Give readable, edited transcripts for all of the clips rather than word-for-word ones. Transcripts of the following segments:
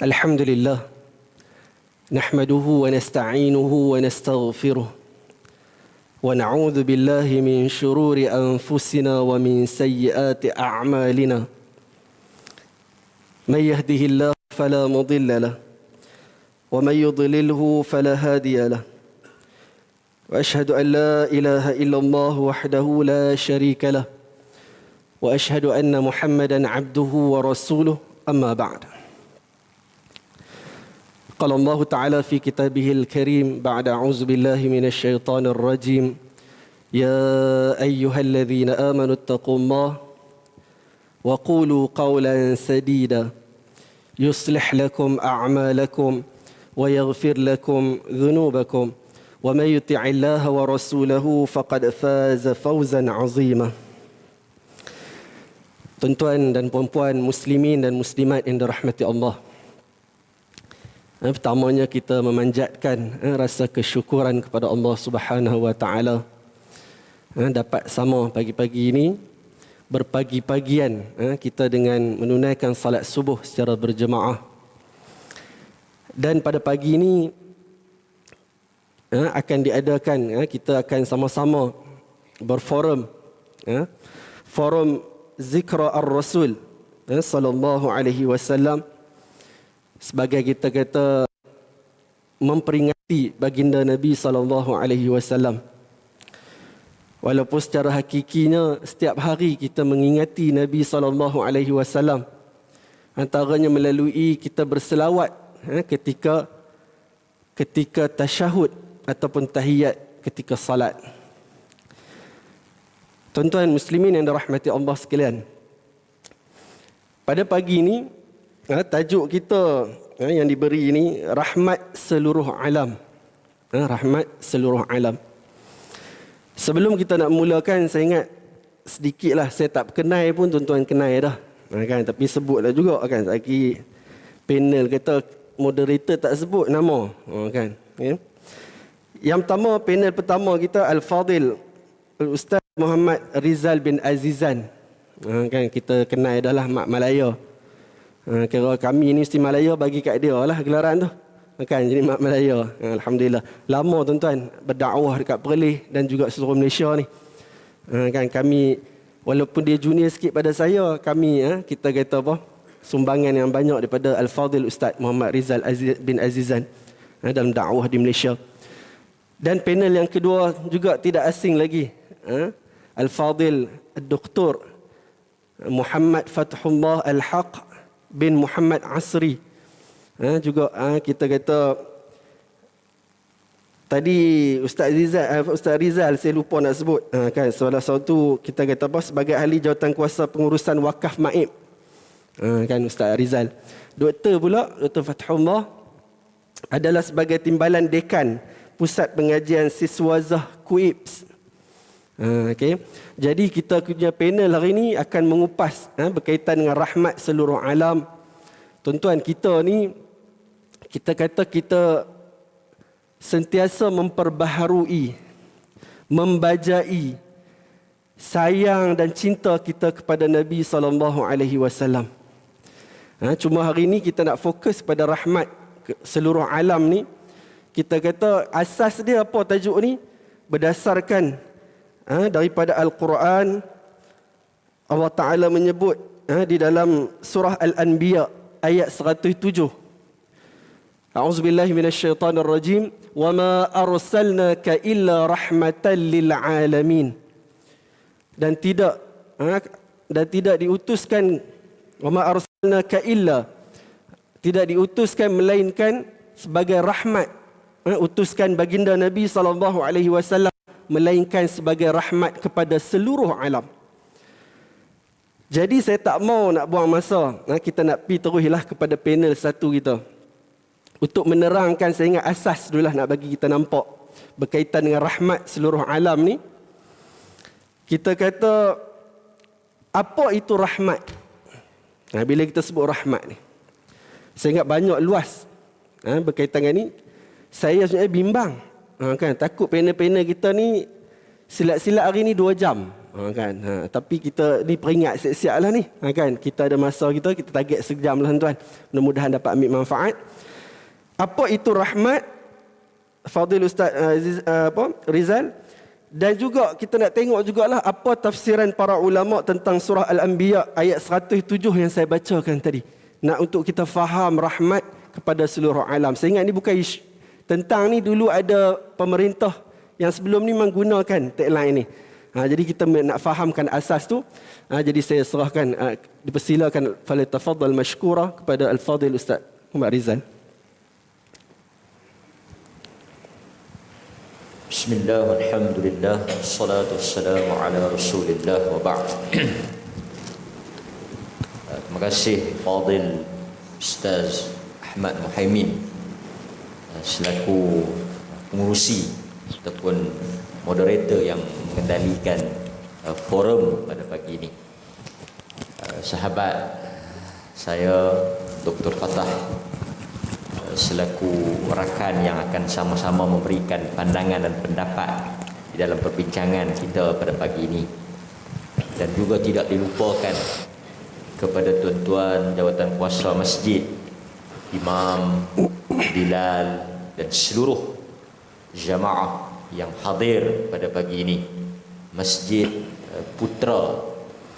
Alhamdulillah. Nahmaduhu wa nasta'inuhu wa nastaghfiruh. Wa na'udzu billahi min shururi anfusina wa min sayyiati a'malina. Man yahdihillahu fala mudilla lahu wa man yudlilhu fala hadiya lahu. Wa ashhadu an la ilaha illallah wahdahu la sharika lahu. Wa ashhadu anna Muhammadan 'abduhu wa rasuluh. Amma ba'd. قال الله تعالى في كتابه الكريم بعد أعوذ بالله من الشيطان الرجيم يا أيها الذين آمنوا اتقوا الله وقولوا قولا سديدا يصلح لكم أعمالكم ويغفر لكم ذنوبكم ومن يطع الله ورسوله فقد فاز فوزا عظيما. Tuan-tuan dan puan-puan muslimin dan muslimat yang dirahmati Allah. Pertamanya kita memanjatkan rasa kesyukuran kepada Allah Subhanahu wa taala. Dapat sama pagi-pagi ini berpagi-pagian kita dengan menunaikan salat subuh secara berjemaah. Dan pada pagi ini akan diadakan, kita akan sama-sama berforum, forum Zikra ar-Rasul sallallahu alaihi wasallam, sebagai kita kata memperingati baginda Nabi sallallahu alaihi wasallam. Walaupun secara hakikinya setiap hari kita mengingati Nabi sallallahu alaihi wasallam, antaranya melalui kita berselawat ketika tasyahud ataupun tahiyat ketika salat. Tuan-tuan muslimin yang dirahmati Allah sekalian, pada pagi ini tajuk kita yang diberi ini rahmat seluruh alam. Rahmat seluruh alam. Sebelum kita nak mulakan, saya ingat sedikitlah, saya tak kenal pun tuan-tuan kenal dah. Kan, tapi sebutlah juga kan. Lagi panel kata moderator tak sebut nama. Kan. Yang pertama, panel pertama kita Al-Fadil Ustaz Muhammad Rizal bin Azizan. Kan kita kenal dah lah Mak Malaya. Kira kami ni Mesti Malaya bagi kat dia lah gelaran tu. Kan, jadi Mak Malaya. Alhamdulillah. Lama tuan-tuan berdakwah dekat Perlis dan juga seluruh Malaysia ni. Kan kami, walaupun dia junior sikit pada saya, kami kita kata apa? Sumbangan yang banyak daripada Al-Fadhil Ustaz Muhammad Rizal bin Azizan dalam dakwah di Malaysia. Dan panel yang kedua juga tidak asing lagi. Al-Fadhil Dr. Muhammad Fathullah Al-Haq bin Muhammad Asri. Juga kita kata tadi Ustaz Rizal saya lupa nak sebut. Kan salah satu kita kata apa, sebagai ahli jawatan kuasa pengurusan wakaf Maib. Kan Ustaz Rizal. Doktor pula, Dr. Fathullah adalah sebagai timbalan dekan Pusat Pengajian Siswazah KUIPS. Okay. Jadi kita punya panel hari ini akan mengupas berkaitan dengan rahmat seluruh alam. Tuan-tuan, kita ni kita kata kita sentiasa memperbaharui, membajai sayang dan cinta kita kepada Nabi sallallahu alaihi wasallam. Cuma hari ini kita nak fokus pada rahmat seluruh alam ni. Kita kata asas dia apa tajuk ni? Berdasarkan daripada Al-Quran, Allah Ta'ala menyebut di dalam surah Al-Anbiya ayat 107. A'udzubillahi minasyaitanirrajim. Wa ma arsalnaka illa rahmatan lil alamin. Dan tidak diutuskan, wa ma arsalnaka illa, tidak diutuskan melainkan sebagai rahmat. Utuskan baginda Nabi sallallahu alaihi wasallam melainkan sebagai rahmat kepada seluruh alam. Jadi saya tak mau nak buang masa. Kita nak pergi teruslah kepada panel satu kita. Untuk menerangkan, saya ingat asas dululah nak bagi kita nampak berkaitan dengan rahmat seluruh alam ni. Kita kata, apa itu rahmat? Bila kita sebut rahmat ni, saya ingat banyak luas berkaitan dengan ni. Saya sebenarnya bimbang. Kan, takut panel-panel kita ni Silat-silat hari ni 2 jam. Kan? Tapi kita ni peringat siap-siap lah ni. Kan? Kita ada masa kita target sejam lah tuan. Mudah-mudahan dapat ambil manfaat. Apa itu rahmat? Fadil Ustaz Rizal. Dan juga kita nak tengok jugalah apa tafsiran para ulama tentang surah Al-Anbiya ayat 107 yang saya bacakan tadi. Nak untuk kita faham rahmat kepada seluruh alam. Saya ingat ni bukan isu. Tentang ni dulu ada pemerintah yang sebelum ni menggunakan tagline ni. Jadi kita nak fahamkan asas tu. Jadi saya serahkan, dipersilakan falyatafaddal mashkura kepada Al-Fadil Ustaz Muhammad Rizal. Bismillah, alhamdulillah, wassalatu wassalamu ala rasulillah wa ba'd. Terima kasih Fadil Ustaz Ahmad Muhaimin selaku pengurusi ataupun moderator yang mengendalikan forum pada pagi ini. Sahabat saya Dr. Fatah selaku rakan yang akan sama-sama memberikan pandangan dan pendapat di dalam perbincangan kita pada pagi ini. Dan juga tidak dilupakan kepada tuan-tuan jawatan kuasa masjid, imam, bilal dan seluruh jamaah yang hadir pada pagi ini. Masjid Putra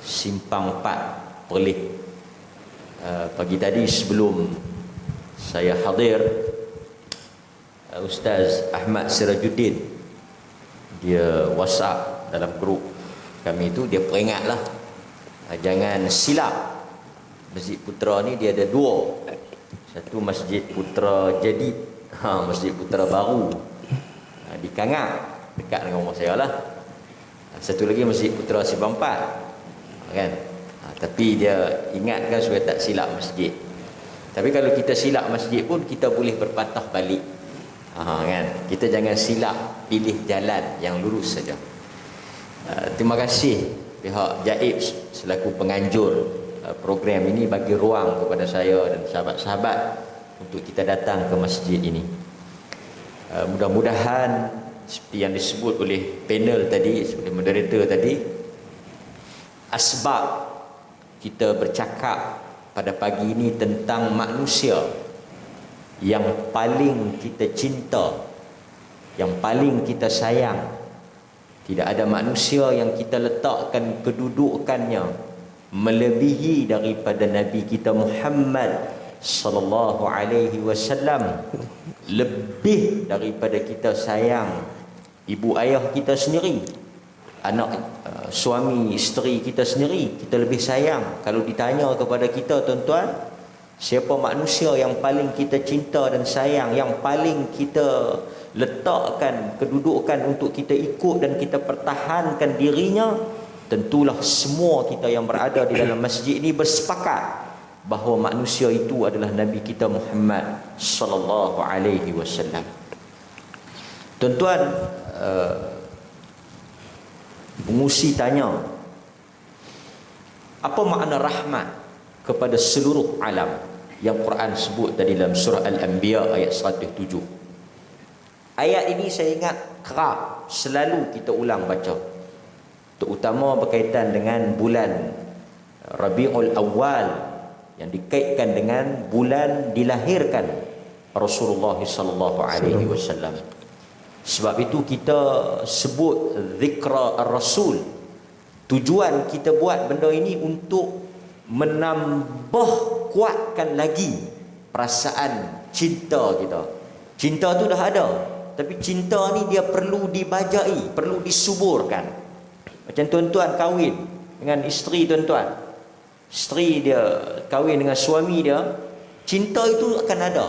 Simpang 4 Perlis. Pagi tadi sebelum saya hadir, Ustaz Ahmad Sirajuddin dia WhatsApp dalam grup kami itu, dia peringatlah jangan silap. Masjid Putra ni dia ada 2. Satu Masjid Putra Jadid, Masjid Putra Baru di Kangak dekat dengan rumah saya lah. Satu lagi Masjid Putra Simpang 4 kan. Tapi dia ingatkan supaya tak silap masjid. Tapi kalau kita silap masjid pun kita boleh berpatah balik. Kan? Kita jangan silap, pilih jalan yang lurus saja. Terima kasih pihak Jaib selaku penganjur program ini bagi ruang kepada saya dan sahabat-sahabat untuk kita datang ke masjid ini. Mudah-mudahan seperti yang disebut oleh panel tadi, oleh moderator tadi, asbab kita bercakap pada pagi ini tentang manusia yang paling kita cinta, yang paling kita sayang. Tidak ada manusia yang kita letakkan kedudukannya melebihi daripada Nabi kita Muhammad sallallahu alaihi wasallam. Lebih daripada kita sayang ibu ayah kita sendiri, anak suami isteri kita sendiri, kita lebih sayang. Kalau ditanya kepada kita tuan-tuan, siapa manusia yang paling kita cinta dan sayang, yang paling kita letakkan kedudukan untuk kita ikut dan kita pertahankan dirinya, tentulah semua kita yang berada di dalam masjid ini bersepakat bahawa manusia itu adalah Nabi kita Muhammad sallallahu alaihi wasallam. Tuan-tuan, pengusi tanya, apa makna rahmat kepada seluruh alam yang Quran sebut tadi dalam surah Al-Anbiya ayat 107. Ayat ini saya ingat kerap selalu kita ulang baca, terutama berkaitan dengan bulan Rabiul Awal yang dikaitkan dengan bulan dilahirkan Rasulullah sallallahu alaihi wasallam. Sebab itu kita sebut zikra ar-rasul. Tujuan kita buat benda ini untuk menambah kuatkan lagi perasaan cinta kita. Cinta tu dah ada, tapi cinta ni dia perlu dibajai, perlu disuburkan. Macam tuan-tuan kahwin dengan isteri tuan-tuan, isteri dia kahwin dengan suami dia, cinta itu akan ada.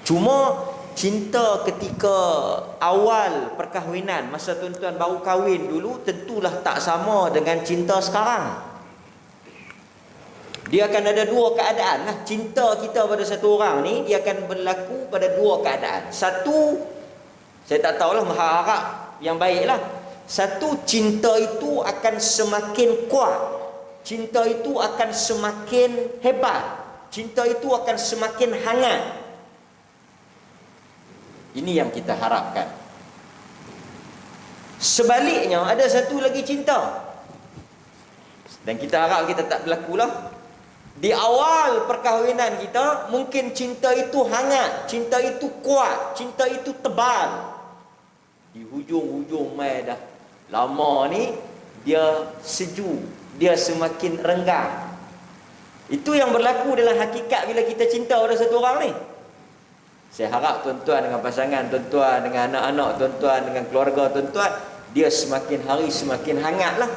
Cuma cinta ketika awal perkahwinan, masa tuan-tuan baru kahwin dulu, tentulah tak sama dengan cinta sekarang. Dia akan ada 2 keadaan lah. Cinta kita pada satu orang ni, dia akan berlaku pada 2 keadaan. Satu, saya tak tahulah, mengharap yang baik lah. Satu, cinta itu akan semakin kuat, cinta itu akan semakin hebat, cinta itu akan semakin hangat. Ini yang kita harapkan. Sebaliknya ada satu lagi cinta. Dan kita harap kita tak berlakulah. Di awal perkahwinan kita, mungkin cinta itu hangat, cinta itu kuat, cinta itu tebal. Di hujung-hujung mai dah lama ni, dia sejuk, dia semakin renggang. Itu yang berlaku dalam hakikat bila kita cinta pada satu orang ni. Saya harap tuan-tuan dengan pasangan, tuan-tuan dengan anak-anak, tuan-tuan dengan keluarga tuan-tuan, dia semakin hari semakin hangatlah.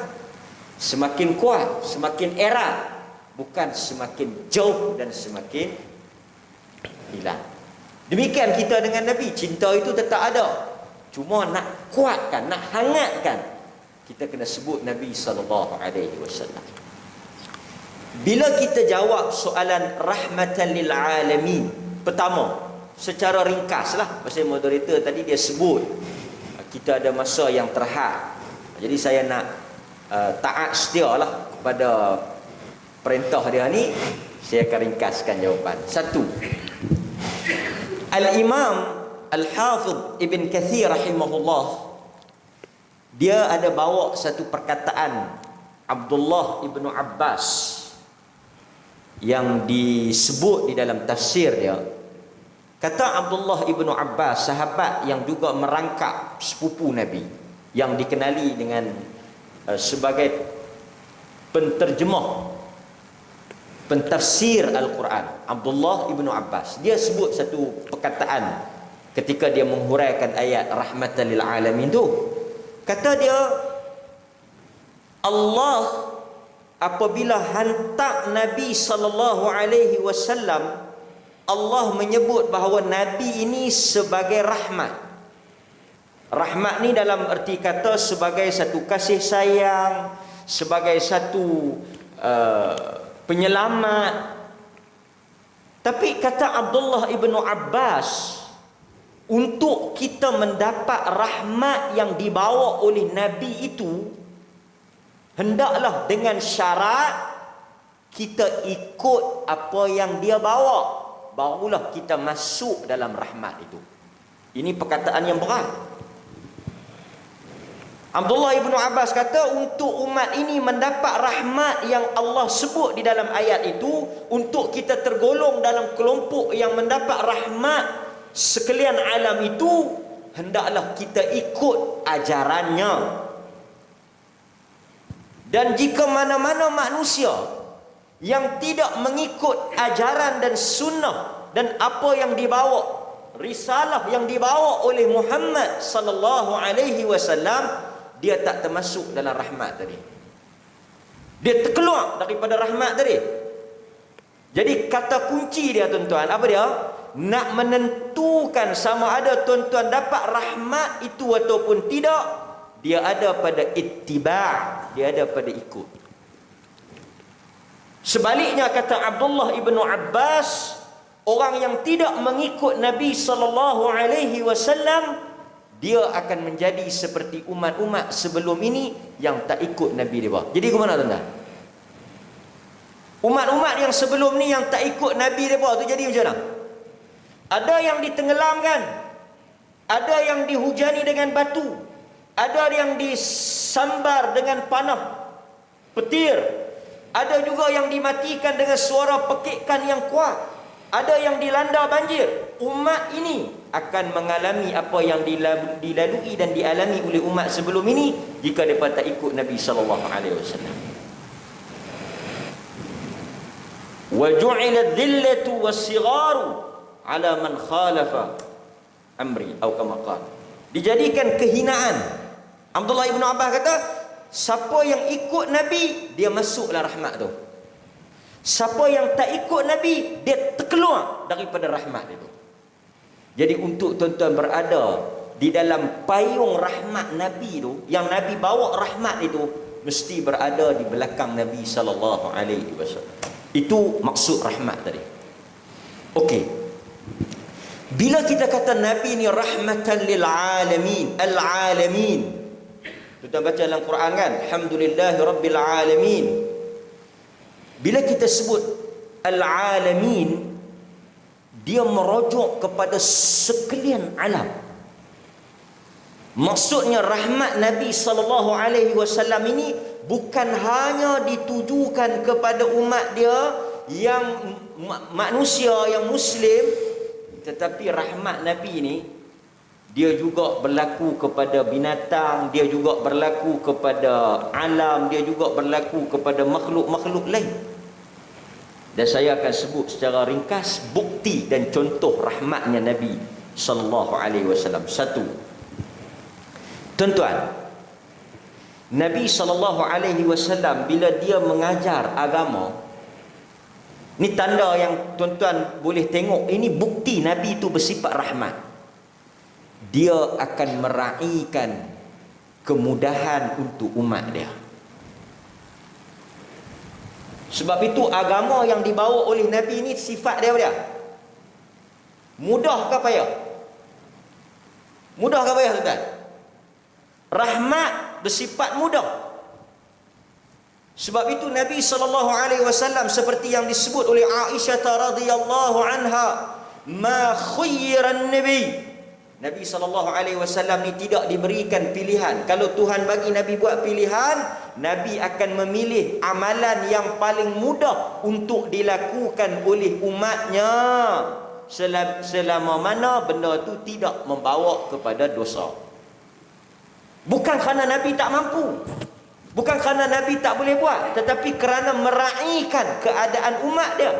Semakin kuat, semakin erat, bukan semakin jauh dan semakin hilang. Demikian kita dengan Nabi, cinta itu tetap ada. Cuma nak kuatkan, nak hangatkan, kita kena sebut Nabi SAW. Bila kita jawab soalan rahmatan lil alamin, pertama, secara ringkaslah, pasal moderator tadi dia sebut kita ada masa yang terhad. Jadi saya nak taat setialah kepada perintah dia ni. Saya akan ringkaskan jawapan. Satu, Al-Imam Al-Hafidh Ibn Kathir rahimahullah, dia ada bawa satu perkataan Abdullah Ibn Abbas yang disebut di dalam tafsir dia. Kata Abdullah Ibn Abbas, sahabat yang juga merangkap sepupu Nabi, yang dikenali dengan sebagai penterjemah, pentafsir Al-Quran, Abdullah Ibn Abbas. Dia sebut satu perkataan ketika dia menghuraikan ayat rahmatan lil alamin tu. Kata dia, Allah apabila hantar Nabi sallallahu alaihi wasallam, Allah menyebut bahawa Nabi ini sebagai rahmat. Rahmat ni dalam erti kata sebagai satu kasih sayang, sebagai satu penyelamat. Tapi kata Abdullah Ibn Abbas, untuk kita mendapat rahmat yang dibawa oleh Nabi itu, hendaklah dengan syarat kita ikut apa yang dia bawa, barulah kita masuk dalam rahmat itu. Ini perkataan yang berat. Abdullah Ibn Abbas kata, untuk umat ini mendapat rahmat yang Allah sebut di dalam ayat itu, untuk kita tergolong dalam kelompok yang mendapat rahmat sekalian alam itu, hendaklah kita ikut ajarannya. Dan jika mana-mana manusia yang tidak mengikut ajaran dan sunnah dan apa yang dibawa, risalah yang dibawa oleh Muhammad sallallahu alaihi wasallam, dia tak termasuk dalam rahmat tadi. Dia terkeluar daripada rahmat tadi. Jadi kata kunci dia tuan-tuan, apa dia? Nak menentukan sama ada tuan-tuan dapat rahmat itu ataupun tidak, dia ada pada ittiba', dia ada pada ikut. Sebaliknya kata Abdullah Ibn Abbas, orang yang tidak mengikut Nabi sallallahu alaihi wasallam, dia akan menjadi seperti umat-umat sebelum ini yang tak ikut Nabi dia. Jadi ke mana tuan-tuan? Umat-umat yang sebelum ni yang tak ikut Nabi dia tu jadi macam mana? Ada yang ditenggelamkan, ada yang dihujani dengan batu, ada yang disambar dengan panah petir, ada juga yang dimatikan dengan suara pekikan yang kuat, ada yang dilanda banjir. Umat ini akan mengalami apa yang dilalui dan dialami oleh umat sebelum ini jika mereka tak ikut Nabi sallallahu alaihi wasallam. Wa ju'ila dhillatu was-sigharu ala man khalafa amri atau kama qala. Dijadikan kehinaan. Abdullah Ibn Abbas kata, siapa yang ikut Nabi, dia masuklah rahmat tu. Siapa yang tak ikut Nabi, dia terkeluar daripada rahmat itu. Jadi untuk tuan-tuan berada di dalam payung rahmat Nabi tu, yang Nabi bawa rahmat itu, mesti berada di belakang Nabi sallallahu alaihi wasallam. Itu maksud rahmat tadi. Okey. Bila kita kata Nabi ni rahmatan lil alamin, al-alamin. Kita baca dalam Quran kan, alhamdulillahi rabbil alamin. Bila kita sebut al-alamin, dia merujuk kepada sekalian alam. Maksudnya rahmat Nabi SAW ini bukan hanya ditujukan kepada umat dia yang manusia, yang Muslim, tetapi rahmat Nabi ini dia juga berlaku kepada binatang, dia juga berlaku kepada alam, dia juga berlaku kepada makhluk-makhluk lain. Dan saya akan sebut secara ringkas bukti dan contoh rahmatnya Nabi sallallahu alaihi wasallam. Satu, tuan-tuan, Nabi sallallahu alaihi wasallam bila dia mengajar agama, ni tanda yang tuan-tuan boleh tengok, ini bukti Nabi itu bersifat rahmat. Dia akan meraihkan kemudahan untuk umat dia. Sebab itu agama yang dibawa oleh Nabi ini sifat dia mudah ke payah? Mudah ke payah, tuan-tuan? Rahmat bersifat mudah. Sebab itu Nabi SAW seperti yang disebut oleh Aisyah radhiyallahu anha, ma khuyyiran nabi. Nabi SAW ni tidak diberikan pilihan. Kalau Tuhan bagi Nabi buat pilihan, Nabi akan memilih amalan yang paling mudah untuk dilakukan oleh umatnya, selama mana benda itu tidak membawa kepada dosa. Bukan kerana Nabi tak mampu, bukan kerana Nabi tak boleh buat, tetapi kerana meraihkan keadaan umat dia.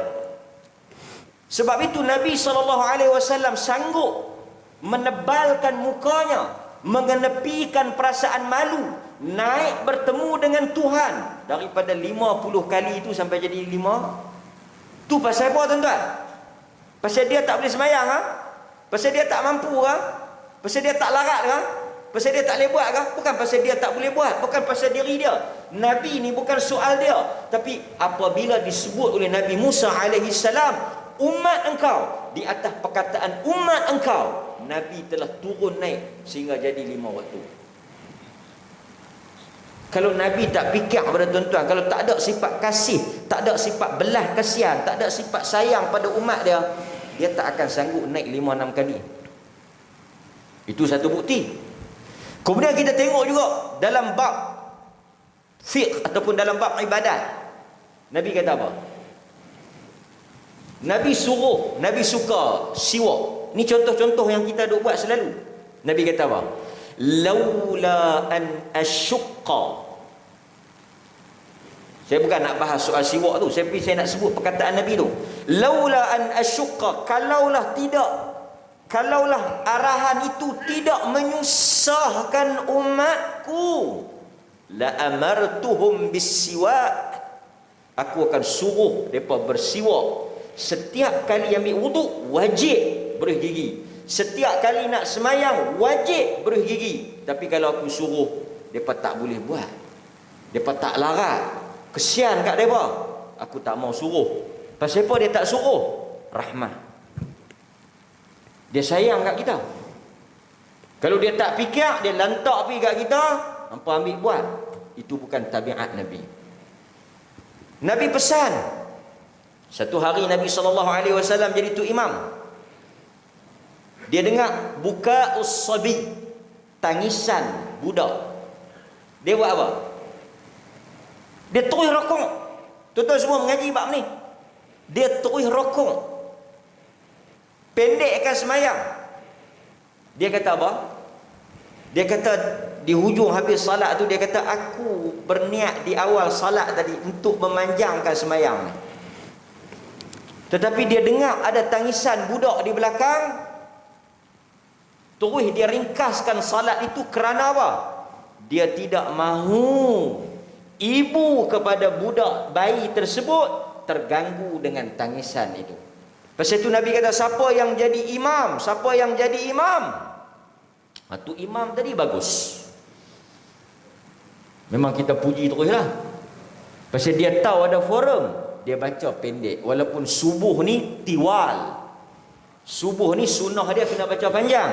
Sebab itu Nabi SAW sanggup menebalkan mukanya, mengenepikan perasaan malu, naik bertemu dengan Tuhan. Daripada 50 kali itu sampai jadi 5. Tu pasal apa, tuan-tuan? Pasal dia tak boleh semayang ha? Pasal dia tak mampu ha? Pasal dia tak larat ha? Pasal dia tak boleh buat ha? Bukan pasal dia tak boleh buat, bukan pasal diri dia. Nabi ni bukan soal dia. Tapi apabila disebut oleh Nabi Musa alaihissalam, umat engkau, di atas perkataan umat engkau, Nabi telah turun naik sehingga jadi 5 waktu. Kalau Nabi tak fikir pada tuan-tuan, kalau tak ada sifat kasih, tak ada sifat belah kasihan, tak ada sifat sayang pada umat dia, dia tak akan sanggup naik 5-6 kali. Itu satu bukti. Kemudian kita tengok juga dalam bab fiqh ataupun dalam bab ibadat, Nabi kata apa? Nabi suruh, Nabi suka siwak. Ni contoh-contoh yang kita duk buat selalu. Nabi kata apa? Laula an asyqa. Saya bukan nak bahas soal siwak tu, saya nak sebut perkataan Nabi tu. Laula an asyqa, kalaulah arahan itu tidak menyusahkan umatku, la amartuhum bisiwak, aku akan suruh mereka bersiwak. Setiap kali ambil wuduk wajib beruh gigi. Setiap kali nak semayang wajib beruh gigi. Tapi kalau aku suruh, mereka tak boleh buat, mereka tak larat. Kesian kat mereka, aku tak mau suruh. Pasal apa dia tak suruh? Rahmat. Dia sayang kat kita. Kalau dia tak fikir, dia lantak pergi kat kita, hampa ambil buat. Itu bukan tabiat Nabi. Nabi pesan. Satu hari Nabi SAW jadi tu imam. Dia dengar buka ussabi, tangisan budak. Dia buat apa? Dia terus rokok. Tuan-tuan semua mengaji bab ni. Dia terus rokok, pendekkan semayang. Dia kata apa? Dia kata di hujung habis salat tu, dia kata aku berniat di awal salat tadi untuk memanjangkan semayang ni. Tetapi dia dengar ada tangisan budak di belakang, terus dia ringkaskan salat itu kerana apa? Dia tidak mahu ibu kepada budak bayi tersebut terganggu dengan tangisan itu. Pasal itu Nabi kata, siapa yang jadi imam? Siapa yang jadi imam? Tu imam tadi bagus. Memang kita puji teruslah. Pasal dia tahu ada forum, dia baca pendek. Walaupun subuh ni tiwal, subuh ni sunnah dia kena baca panjang,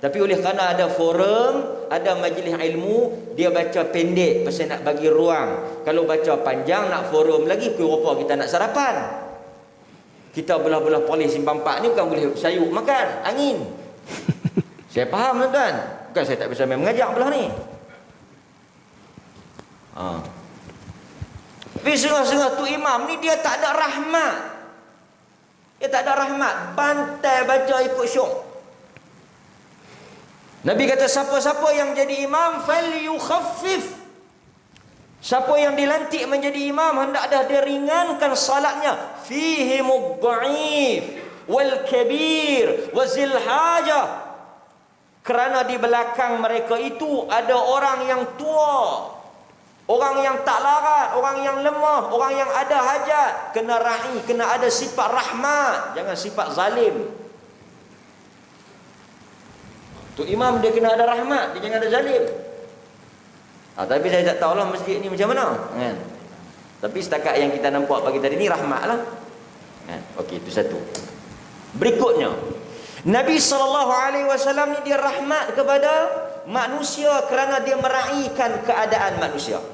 tapi oleh kerana ada forum, ada majlis ilmu, dia baca pendek pasal nak bagi ruang. Kalau baca panjang nak forum lagi, pukul berapa kita nak sarapan? Kita belah-belah polis simpang 4 ni bukan boleh sayuk makan angin. Saya faham tuan-tuan. Bukan saya tak bisa main mengajak belah ni. Tapi setengah-setengah tu imam ni dia tak ada rahmat. Dia tak ada rahmat. Bantai baca ikut syok. Nabi kata siapa-siapa yang jadi imam falyukhaffif. Siapa yang dilantik menjadi imam hendaklah dia ringankan salatnya. Fihi mudha'if wal kabir wazil hajah. Kerana di belakang mereka itu ada orang yang tua, orang yang tak larat, orang yang lemah, orang yang ada hajat. Kena ra'i, kena ada sifat rahmat, jangan sifat zalim. Tu imam dia kena ada rahmat, dia jangan ada zalim. Tapi saya tak tahulah masjid ni macam mana kan? Tapi setakat yang kita nampak pagi tadi ni rahmatlah kan? Okey, itu satu. Berikutnya, Nabi SAW ni dia rahmat kepada manusia kerana dia meraihkan keadaan manusia.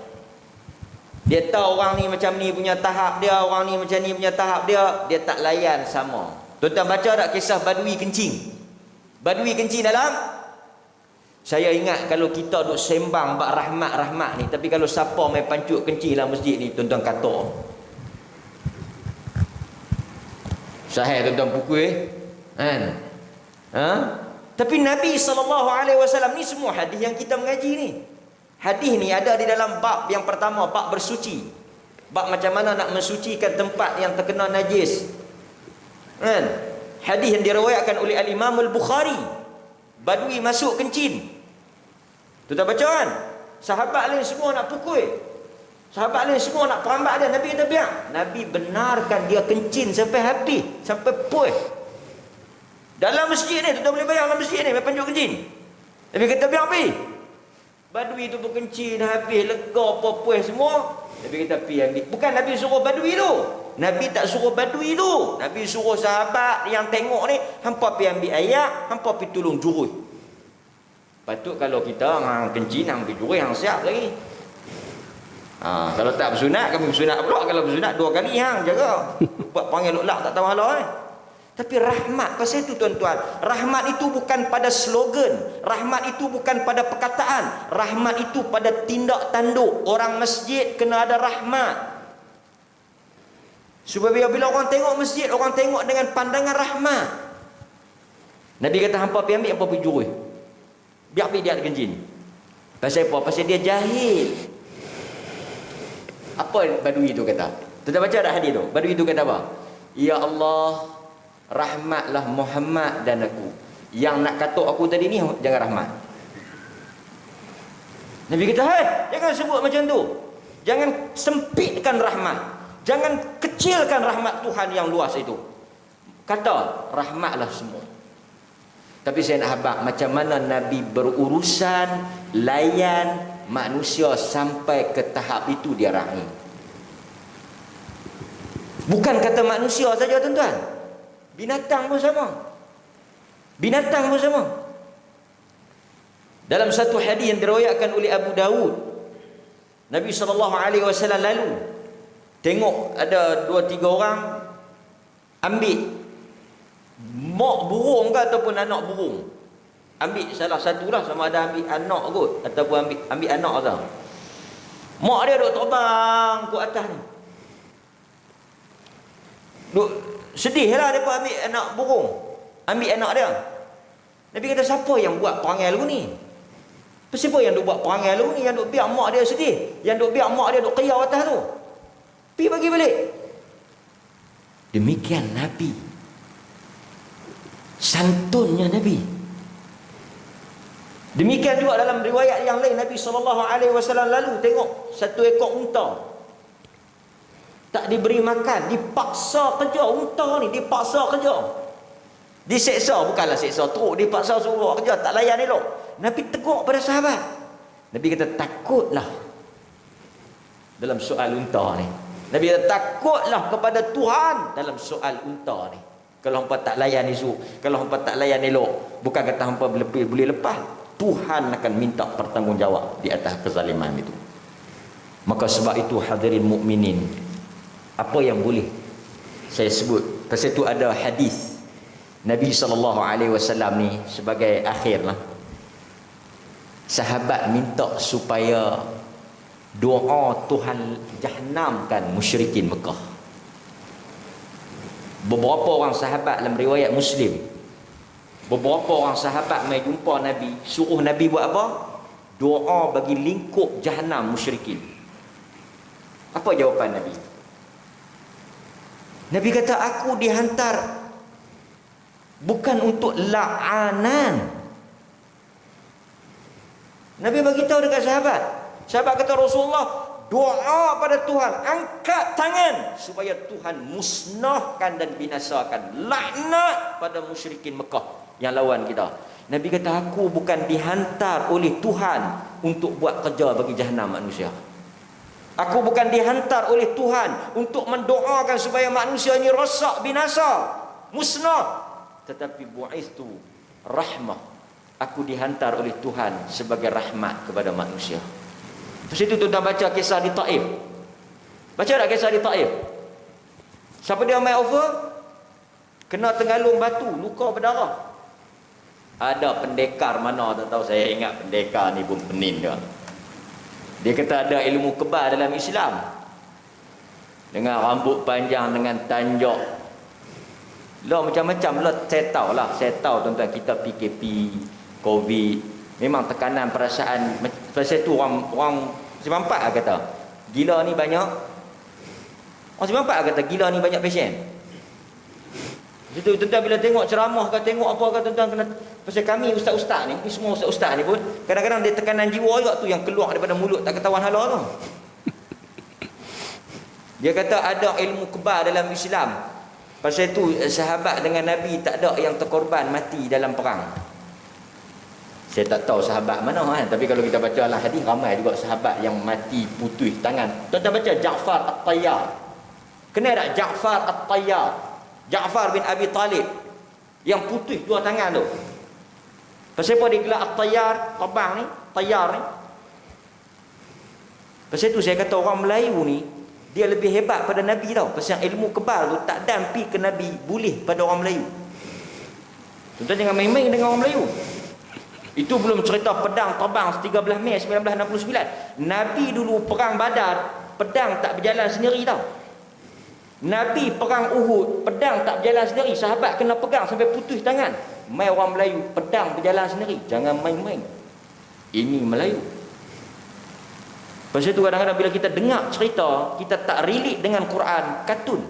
Dia tahu orang ni macam ni punya tahap dia, orang ni macam ni punya tahap dia, dia tak layan sama. Tuan-tuan baca tak kisah Badui kencing? Badui kencing dalam, saya ingat kalau kita duk sembang bab rahmat-rahmat ni, tapi kalau siapa main pancut kencing dalam masjid ni, tuan-tuan kata sahih tuan-tuan pukul kan? Tapi Nabi SAW ni semua hadis yang kita mengaji ni, hadis ni ada di dalam bab yang pertama, bab bersuci, bab macam mana nak mensucikan tempat yang terkena najis kan? Hadis yang diriwayatkan oleh Al-Imam Al-Bukhari, Badui masuk kencing. Tuan baca kan? Sahabat lain semua nak pukul, sahabat lain semua nak perambat dia. Nabi kata biar. Nabi benarkan dia kencing sampai habis, sampai puas. Dalam masjid ni, tuan boleh bayang dalam masjid ni, panjang kencing. Nabi kata biar pergi. Badui tu berkencing dah habis, lega apa puas semua. Nabi kata pergi ambil. Bukan Nabi suruh Badui tu. Nabi tak suruh Badui tu. Nabi suruh sahabat yang tengok ni, hampa pergi ambil air, hampa pergi tolong jurus. Patut kalau kita kencing, hang pergi jurus, hang siap lagi. Kalau tak bersunat, kami bersunat pula. Kalau bersunat 2 kali hang jaga. Buat panggil luk tak tahu halah Tapi rahmat, pasal itu tuan-tuan, rahmat itu bukan pada slogan, rahmat itu bukan pada perkataan, rahmat itu pada tindak tanduk. Orang masjid kena ada rahmat. Supaya bila orang tengok masjid, orang tengok dengan pandangan rahmat. Nabi kata hampa pergi ambil, hampa pergi jurus. Biar pergi dia ada kencing. Pasal apa? Pasal dia jahil. Apa Badui itu kata? Kita baca dah hadis tu. Badui itu kata apa? Ya Allah, rahmatlah Muhammad dan aku. Yang nak katuk aku tadi ni jangan rahmat. Nabi kata, "Hai, jangan sebut macam tu. Jangan sempitkan rahmat. Jangan kecilkan rahmat Tuhan yang luas itu. Kata rahmatlah semua." Tapi saya nak habaq macam mana Nabi berurusan layan manusia sampai ke tahap itu dia raih. Bukan kata manusia saja tuan-tuan. Binatang pun sama. Binatang pun sama. Dalam satu hadis yang diriwayatkan oleh Abu Dawud, Nabi SAW lalu tengok ada 2-3 orang ambil mak burung ke ataupun anak burung. Ambil salah satulah, sama ada ambil anak kot ataupun ambil anak tau. Mak dia duk terbang ke atas ni. Duk sedih lah dia ambil anak burung, ambil anak dia. Nabi kata siapa yang buat perangai lagu ni? Siapa yang duk buat perangai lagu ni, yang duk biar mak dia sedih, yang duk biar mak dia duk keyau atas tu? Pergi bagi balik. Demikian Nabi, santunnya Nabi. Demikian juga dalam riwayat yang lain, Nabi SAW lalu tengok satu ekor unta tak diberi makan, dipaksa kerja. Unta ni dipaksa kerja, diseksa, bukanlah seksa teruk, dipaksa suruh kerja, tak layan elok. Nabi tegur pada sahabat. Nabi kata takutlah dalam soal unta ni. Nabi kata takutlah kepada Tuhan dalam soal unta ni. Kalau hampa tak layan isu, kalau hampa tak layan elok, bukan kata hampa boleh lepas, Tuhan akan minta pertanggungjawab di atas kezaliman itu. Maka sebab itu hadirin mukminin, apa yang boleh saya sebut, pasal itu ada hadis Nabi SAW ni sebagai akhir lah. sahabat minta supaya doa Tuhan jahanamkan musyrikin Mekah. Beberapa orang sahabat dalam riwayat Muslim, beberapa orang sahabat mai jumpa Nabi, suruh Nabi buat apa? Doa bagi lingkup jahanam musyrikin. Apa jawapan Nabi? Nabi kata, aku dihantar bukan untuk la'anan. Nabi bagi tahu dekat sahabat. Sahabat kata, Rasulullah, doa pada Tuhan, angkat tangan supaya Tuhan musnahkan dan binasakan laknat pada musyrikin Mekah yang lawan kita. Nabi kata, aku bukan dihantar oleh Tuhan untuk buat kerja bagi jahanam manusia. Aku bukan dihantar oleh Tuhan untuk mendoakan supaya manusia ini rosak, binasa, musnah. Tetapi bu'ithu rahmah. Aku dihantar oleh Tuhan sebagai rahmat kepada manusia. Terus itu tuan baca kisah di Taif. Baca tak kisah di Taif? Siapa dia main over? Kena tengalung batu, luka berdarah. Ada pendekar mana tak tahu, saya ingat pendekar ni pun penin dia. Dia kata ada ilmu kebal dalam Islam. Dengan rambut panjang, dengan tanjak. Lah macam-macam lah, saya tahu tuan-tuan, kita PKP, COVID, memang tekanan perasaan. Pasal tu orang Simpang 4 lah kata, gila ni banyak. Orang Simpang 4 lah kata, gila ni banyak pasien. Itu tuan-tuan bila tengok ceramah ke tengok apa ke tuan-tuan kena. Pasal kami ustaz-ustaz ni semua ustaz-ustaz ni pun kadang-kadang dia tekanan jiwa juga tu yang keluar daripada mulut tak ketahuan hala tu. Dia kata ada ilmu kebal dalam Islam. Pasal tu sahabat dengan Nabi tak ada yang terkorban mati dalam perang. Saya tak tahu sahabat mana kan, tapi kalau kita baca dalam hadis ramai juga sahabat yang mati putus tangan. Tuan-tuan baca Ja'far At-Tayyar. Kenal tak Ja'far At-Tayyar? Ja'far bin Abi Talib yang putus dua tangan tu. Pasal apa dia gelar At-Tayyar, terbang ni, Tayyar ni? Pasal tu saya kata orang Melayu ni dia lebih hebat pada Nabi tau. Pasal ilmu kebal tu tak dampi ke Nabi, boleh pada orang Melayu. Tuan-tuan jangan main-main dengan orang Melayu. Itu belum cerita pedang terbang 13 Mei 1969. Nabi dulu perang Badar, pedang tak berjalan sendiri tau. Nabi perang Uhud, pedang tak berjalan sendiri, sahabat kena pegang sampai putus tangan. Mai orang Melayu, pedang berjalan sendiri. Jangan main-main. Ini Melayu. Pasal itu kadang-kadang bila kita dengar cerita, kita tak relate dengan Quran, kartun.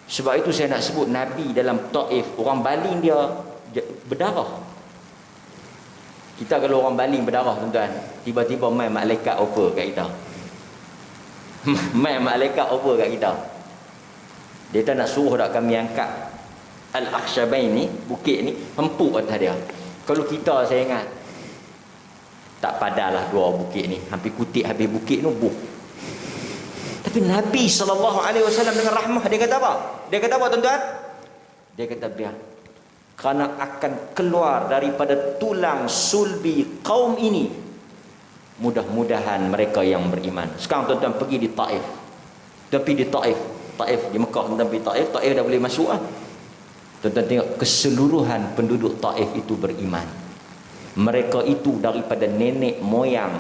Sebab itu saya nak sebut Nabi dalam Taif, orang baling dia berdarah. Kita kalau orang baling berdarah tuan-tuan, tiba-tiba mai malaikat over kat kita. Mai malaikat over kat kita. Dia tak nak suruh dak kami angkat Al-Akhshabain ni, bukit ni, hempuk atas dia. Kalau kita saya ingat tak padalah dua bukit ni, hampir kutik habis bukit tu buh. Tapi Nabi SAW dengan rahmah dia kata apa? Dia kata apa tuan-tuan? Dia kata dia kerana akan keluar daripada tulang sulbi kaum ini mudah-mudahan mereka yang beriman. Sekarang tuan-tuan pergi di Taif. Tapi di Taif di Mekah tuan-tuan pergi Taif dah boleh masuk lah. Tuan-tuan tengok keseluruhan penduduk Taif itu beriman. Mereka itu daripada nenek moyang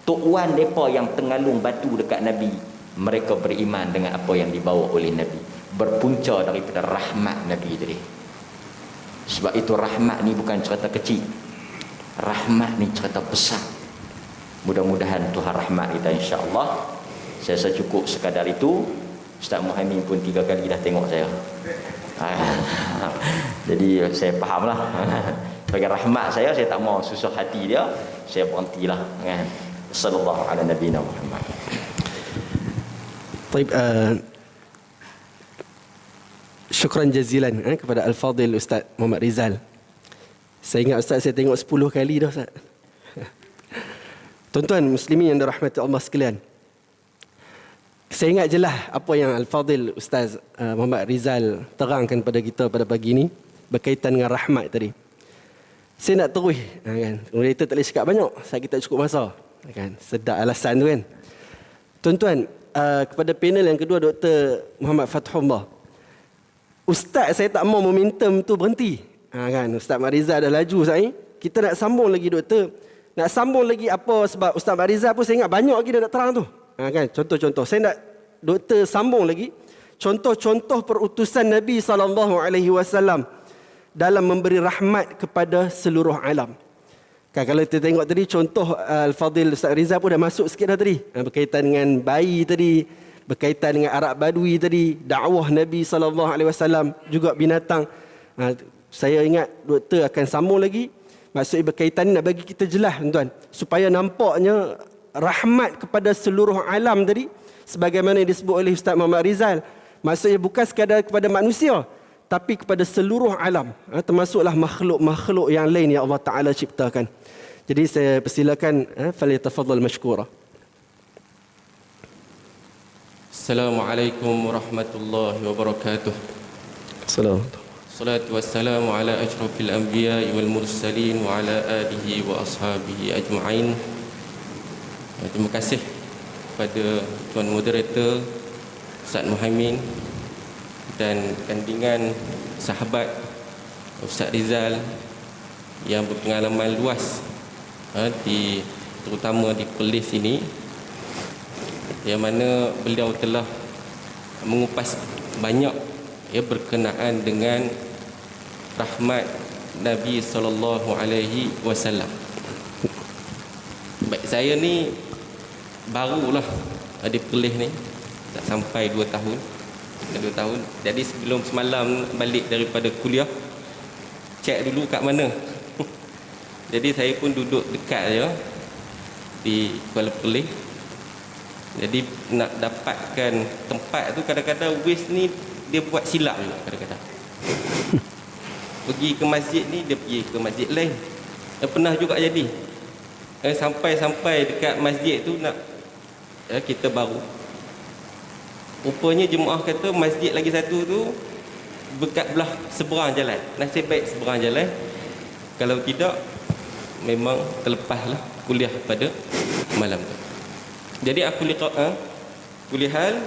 tok wan depa yang tengalung batu dekat Nabi. Mereka beriman dengan apa yang dibawa oleh Nabi. Berpunca daripada rahmat Nabi tadi. Sebab itu rahmat ni bukan cerita kecil. Rahmat ni cerita besar. Mudah-mudahan Tuhan rahmat kita insya-Allah. Saya rasa cukup sekadar itu. Ustaz Muhammad pun 3 kali dah tengok saya. Jadi saya fahamlah. Sebagai rahmat saya tak mau susah hati dia. Saya berhentilah kan. Sallallahu ala nabiyina Muhammad. Baik, syukran jazilan kepada Al-Fadhil Ustaz Muhammad Rizal. Saya ingat Ustaz saya tengok 10 kali dah Ustaz. Tuan-tuan muslimin yang dirahmati Allah sekalian. Saya ingat jelas apa yang Al-Fadhil Ustaz Muhammad Rizal terangkan pada kita pada pagi ini berkaitan dengan rahmat tadi. Saya nak terus kan. Kita tak boleh cakap banyak, saya kita cukup masa kan. Sedap alasan tu kan. Tuan-tuan, kepada panel yang kedua Dr. Muhammad Fathullah. Ustaz saya tak mau momentum tu berhenti. Kan Ustaz Marizal dah laju saya. Kita nak sambung lagi doktor. nak sambung lagi apa sebab Ustaz Mak Rizal pun saya ingat banyak lagi dia nak terang tu. Kan contoh-contoh. Saya nak doktor sambung lagi contoh-contoh perutusan Nabi SAW dalam memberi rahmat kepada seluruh alam. Kan kalau kita tengok tadi contoh Al-Fadhil Ustaz Rizal pun dah masuk sikit dah tadi. Berkaitan dengan bayi tadi, berkaitan dengan Arab Badui tadi, dakwah Nabi SAW, juga binatang. Saya ingat doktor akan sambung lagi. Maksudnya berkaitan nak bagi kita jelas tuan-tuan, supaya nampaknya rahmat kepada seluruh alam tadi sebagaimana yang disebut oleh Ustaz Muhammad Rizal. Maksudnya bukan sekadar kepada manusia, tapi kepada seluruh alam, termasuklah makhluk-makhluk yang lain yang Allah Ta'ala ciptakan. Jadi saya persilakan, falyatafaddal mashkura. Assalamualaikum warahmatullahi wabarakatuh. Assalamualaikum. Salatu wassalamu ala asyrafil anbiya wal mursalin wa ala alihi wa ashabihi ajma'in. Terima kasih kepada Tuan Moderator Ustaz Muhaimin dan kandungan sahabat Ustaz Rizal yang berpengalaman luas terutama di Perlis ini, yang mana beliau telah mengupas banyak berkenaan dengan rahmat Nabi SAW. Baik, saya ni barulah di Perlis ni, tak sampai 2 tahun. Jadi sebelum semalam balik daripada kuliah, cek dulu kat mana. Jadi saya pun duduk dekat je di Kuala Perlis. Jadi nak dapatkan tempat tu, kadang-kadang waste ni dia buat silap juga kadang-kadang. Pergi ke masjid ni, dia pergi ke masjid lain. Pernah juga jadi sampai dekat masjid tu nak kita baru, rupanya jemaah kata masjid lagi satu tu dekat belah seberang jalan. Nasib baik seberang jalan, kalau tidak memang terlepaslah kuliah pada malam tu. Jadi aku kuliah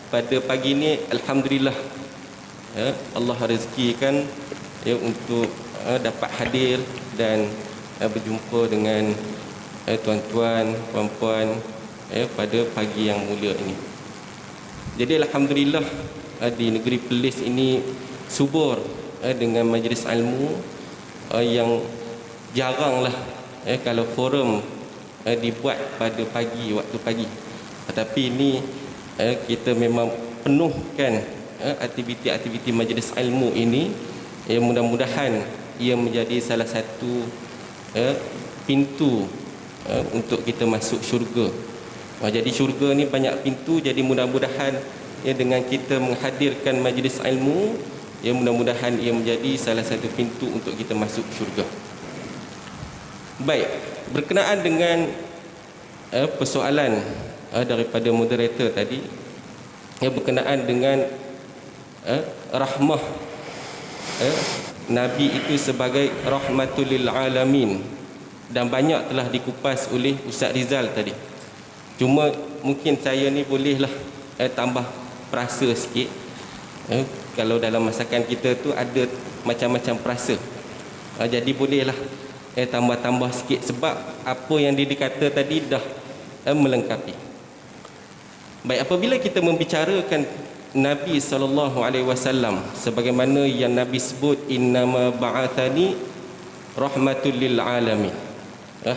pada pagi ni alhamdulillah, Allah rezekikan untuk dapat hadir dan berjumpa dengan tuan-tuan, puan-puan pada pagi yang mulia ini. Jadi alhamdulillah di negeri Perlis ini subur dengan majlis ilmu yang jaranglah kalau forum dibuat pada pagi, waktu pagi. Tetapi ini kita memang penuhkan aktiviti-aktiviti majlis ilmu ini. Mudah-mudahan ia menjadi salah satu pintu untuk kita masuk syurga. Jadi syurga ni banyak pintu, jadi mudah-mudahan dengan kita menghadirkan majlis ilmu, mudah-mudahan ia menjadi salah satu pintu untuk kita masuk syurga. Baik, berkenaan dengan persoalan daripada moderator tadi, berkenaan dengan rahmah Nabi itu sebagai rahmatul lil alamin, dan banyak telah dikupas oleh Ustaz Rizal tadi. Cuma mungkin saya ni bolehlah tambah perasa sikit. Kalau dalam masakan kita tu ada macam-macam perasa, jadi bolehlah tambah-tambah sikit, sebab apa yang dikata tadi dah melengkapi. Baik, apabila kita membicarakan Nabi SAW, sebagaimana yang Nabi sebut, innama ba'athani rahmatul lil alamin,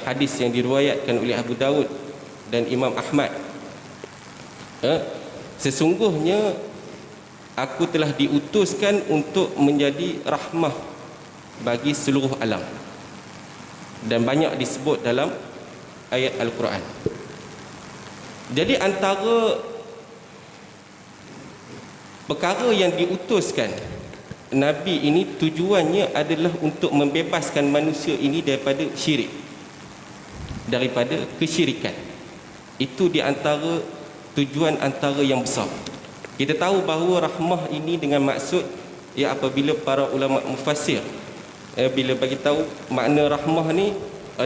hadis yang diriwayatkan oleh Abu Daud dan Imam Ahmad, sesungguhnya aku telah diutuskan untuk menjadi rahmah bagi seluruh alam, dan banyak disebut dalam ayat Al-Quran. Jadi antara perkara yang diutuskan Nabi ini, tujuannya adalah untuk membebaskan manusia ini daripada syirik, daripada kesyirikan. Itu di antara tujuan antara yang besar. Kita tahu bahawa rahmah ini dengan maksud, apabila para ulama mufassir bila bagi tahu makna rahmah ni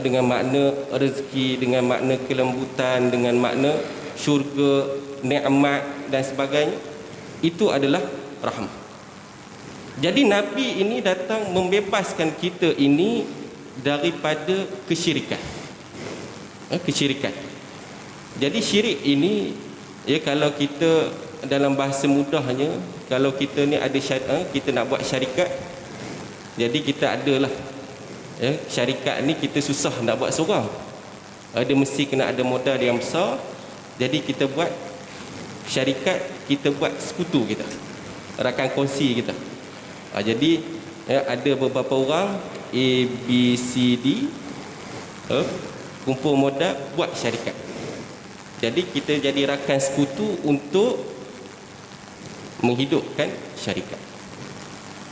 dengan makna rezeki, dengan makna kelembutan, dengan makna syurga, nikmat dan sebagainya, itu adalah rahmah. Jadi Nabi ini datang membebaskan kita ini daripada kesyirikan. kesyirikan. Jadi syirik ini, ya, kalau kita dalam bahasa mudahnya, kalau kita ni ada kita nak buat syarikat, jadi kita adalah, ya, syarikat ni kita susah nak buat seorang. Dia mesti kena ada modal yang besar. Jadi kita buat syarikat, kita buat sekutu kita, rakan kongsi kita. Jadi ada beberapa orang A, B, C, D, kumpul modal buat syarikat. Jadi kita jadi rakan sekutu untuk menghidupkan syarikat.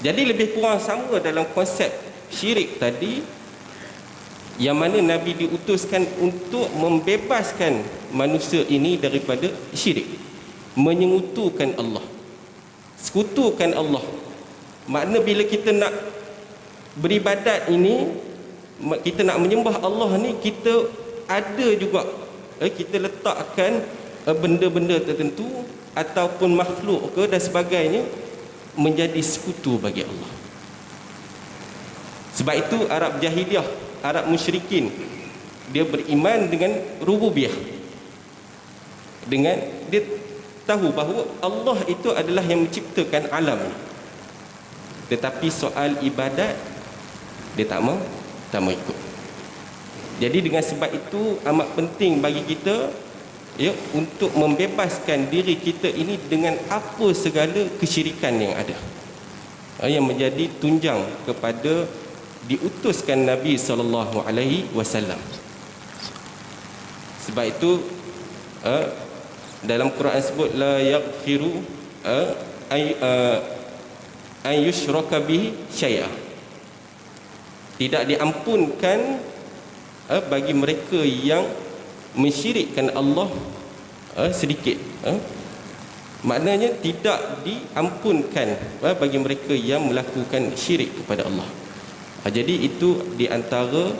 Jadi lebih kurang sama dalam konsep syirik tadi, yang mana Nabi diutuskan untuk membebaskan manusia ini daripada syirik, menyengutukan Allah, sekutukan Allah. Makna bila kita nak beribadat ini, kita nak menyembah Allah ni, kita ada juga, kita letakkan benda-benda tertentu ataupun makhluk ke dan sebagainya menjadi sekutu bagi Allah. Sebab itu Arab jahiliah, Arab musyrikin, dia beriman dengan rububiyah, dengan dia tahu bahawa Allah itu adalah yang menciptakan alam. Tetapi soal ibadat dia tak mau ikut. Jadi dengan sebab itu amat penting bagi kita, ya, untuk membebaskan diri kita ini dengan apa segala kesyirikan yang ada, yang menjadi tunjang kepada diutuskan Nabi SAW. Sebab itu dalam Quran sebut la yaghfiru an yushraka bihi syai'a, tidak diampunkan bagi mereka yang mensyirikkan Allah sedikit. Maknanya tidak diampunkan bagi mereka yang melakukan syirik kepada Allah. Jadi itu di antara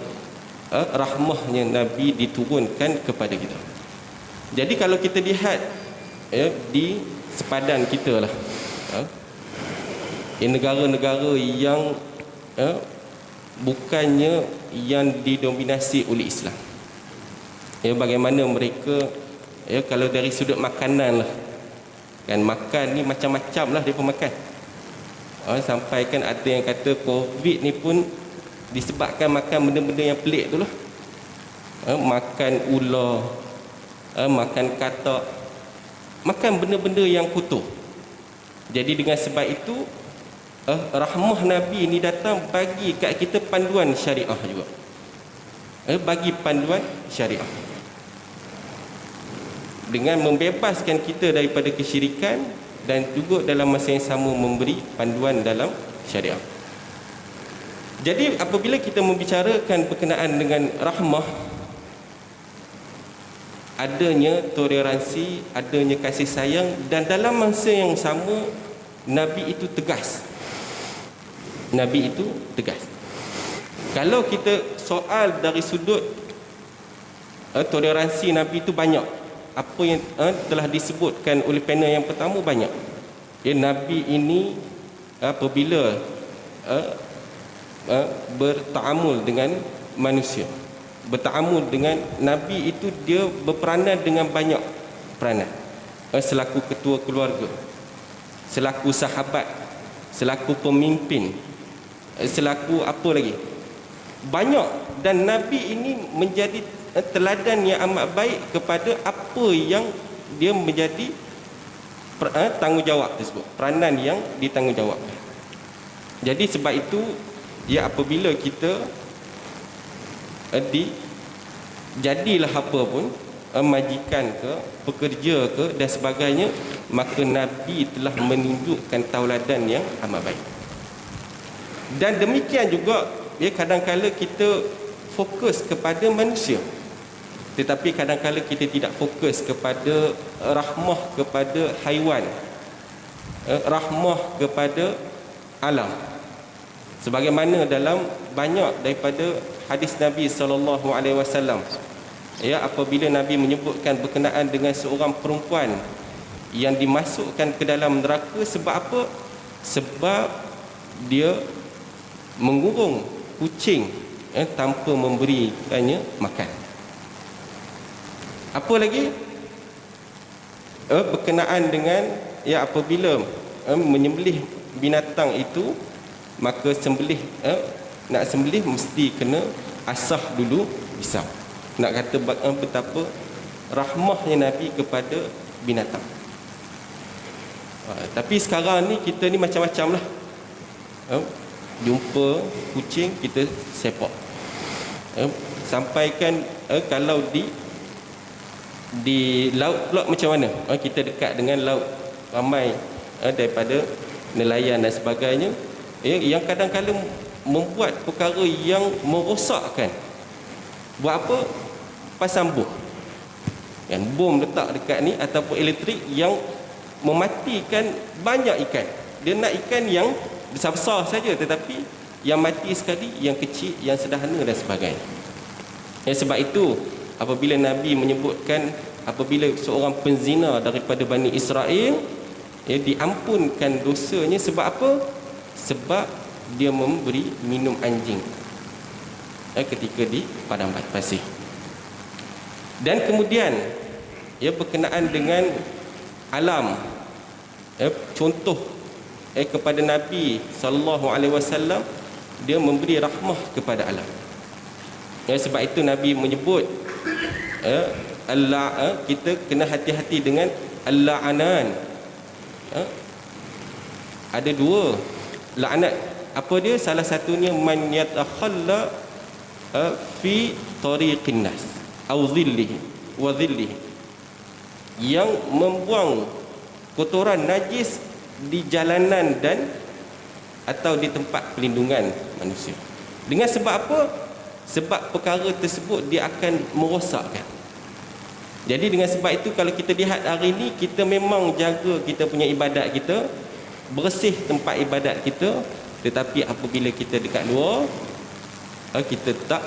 rahmahnya Nabi diturunkan kepada kita. Jadi kalau kita lihat, ya, di sepadan kita lah, negara-negara yang bukannya yang didominasi oleh Islam, ya, bagaimana mereka, ya, kalau dari sudut makanan lah, kan, makan ni macam-macam lah mereka makan. Sampai kan ada yang kata COVID ni pun disebabkan makan benda-benda yang pelik tu lah. Makan ular, makan katak, makan benda-benda yang kotor. Jadi dengan sebab itu rahmah Nabi ni datang bagi kat kita panduan syariah juga, bagi panduan syariah, dengan membebaskan kita daripada kesyirikan, dan juga dalam masa yang sama memberi panduan dalam syariah. Jadi apabila kita membicarakan berkenaan dengan rahmah, adanya toleransi, adanya kasih sayang, dan dalam masa yang sama Nabi itu tegas. Nabi itu tegas. Kalau kita soal dari sudut toleransi, Nabi itu banyak. Apa yang telah disebutkan oleh panel yang pertama banyak. Ya, Nabi ini apabila bertaamul dengan manusia, bertaamul dengan Nabi itu, dia berperanan dengan banyak peranan. Selaku ketua keluarga, selaku sahabat, selaku pemimpin, selaku apa lagi, banyak. Dan Nabi ini menjadi teladan yang amat baik kepada apa yang dia menjadi tanggungjawab tersebut, peranan yang ditanggungjawabkan. Jadi sebab itu, ya, apabila kita jadilah apa pun, majikan ke, pekerja ke dan sebagainya, maka Nabi telah menunjukkan tauladan yang amat baik. Dan demikian juga, ya, kadang-kala kita fokus kepada manusia, tetapi kadang-kala kita tidak fokus kepada rahmah kepada haiwan, rahmah kepada alam. Sebagaimana dalam banyak daripada hadis Nabi SAW, ya, apabila Nabi menyebutkan berkenaan dengan seorang perempuan yang dimasukkan ke dalam neraka, sebab apa? Sebab dia mengurung kucing tanpa memberikannya makan. Apa lagi? Berkenaan dengan apabila menyembelih binatang itu, maka nak sembelih mesti kena asah dulu pisau. Nak kata betapa rahmahnya Nabi kepada binatang. Tapi sekarang ni kita ni macam-macam lah. Jumpa kucing kita sepak. Sampaikan kalau di laut pula macam mana? Kita dekat dengan laut, ramai daripada nelayan dan sebagainya, yang kadang-kadang membuat perkara yang merosakkan. Buat apa? Pasang bom. Kan bom letak dekat ni ataupun elektrik yang mematikan banyak ikan. Dia nak ikan yang besar-besar saja, tetapi yang mati sekali yang kecil, yang sederhana dan sebagainya. Sebab itu apabila Nabi menyebutkan apabila seorang penzina daripada Bani Israel diampunkan dosanya, sebab apa? Sebab dia memberi minum anjing ketika di padang pasir. Dan kemudian berkenaan dengan alam, contoh kepada Nabi sallallahu alaihi wasallam, dia memberi rahmah kepada alam. Sebab itu Nabi menyebut Allah, kita kena hati-hati dengan al-la'anan. Ada dua laknat. Apa dia? Salah satunya man yatakhalla fi tariqin nas aw dhillihi wa dhillihi, yang membuang kotoran najis di jalanan dan atau di tempat pelindungan manusia. Dengan sebab apa? Sebab perkara tersebut dia akan merosakkan. Jadi dengan sebab itu kalau kita lihat hari ini, kita memang jaga kita punya ibadat kita, bersih tempat ibadat kita, tetapi apabila kita dekat luar, kita tak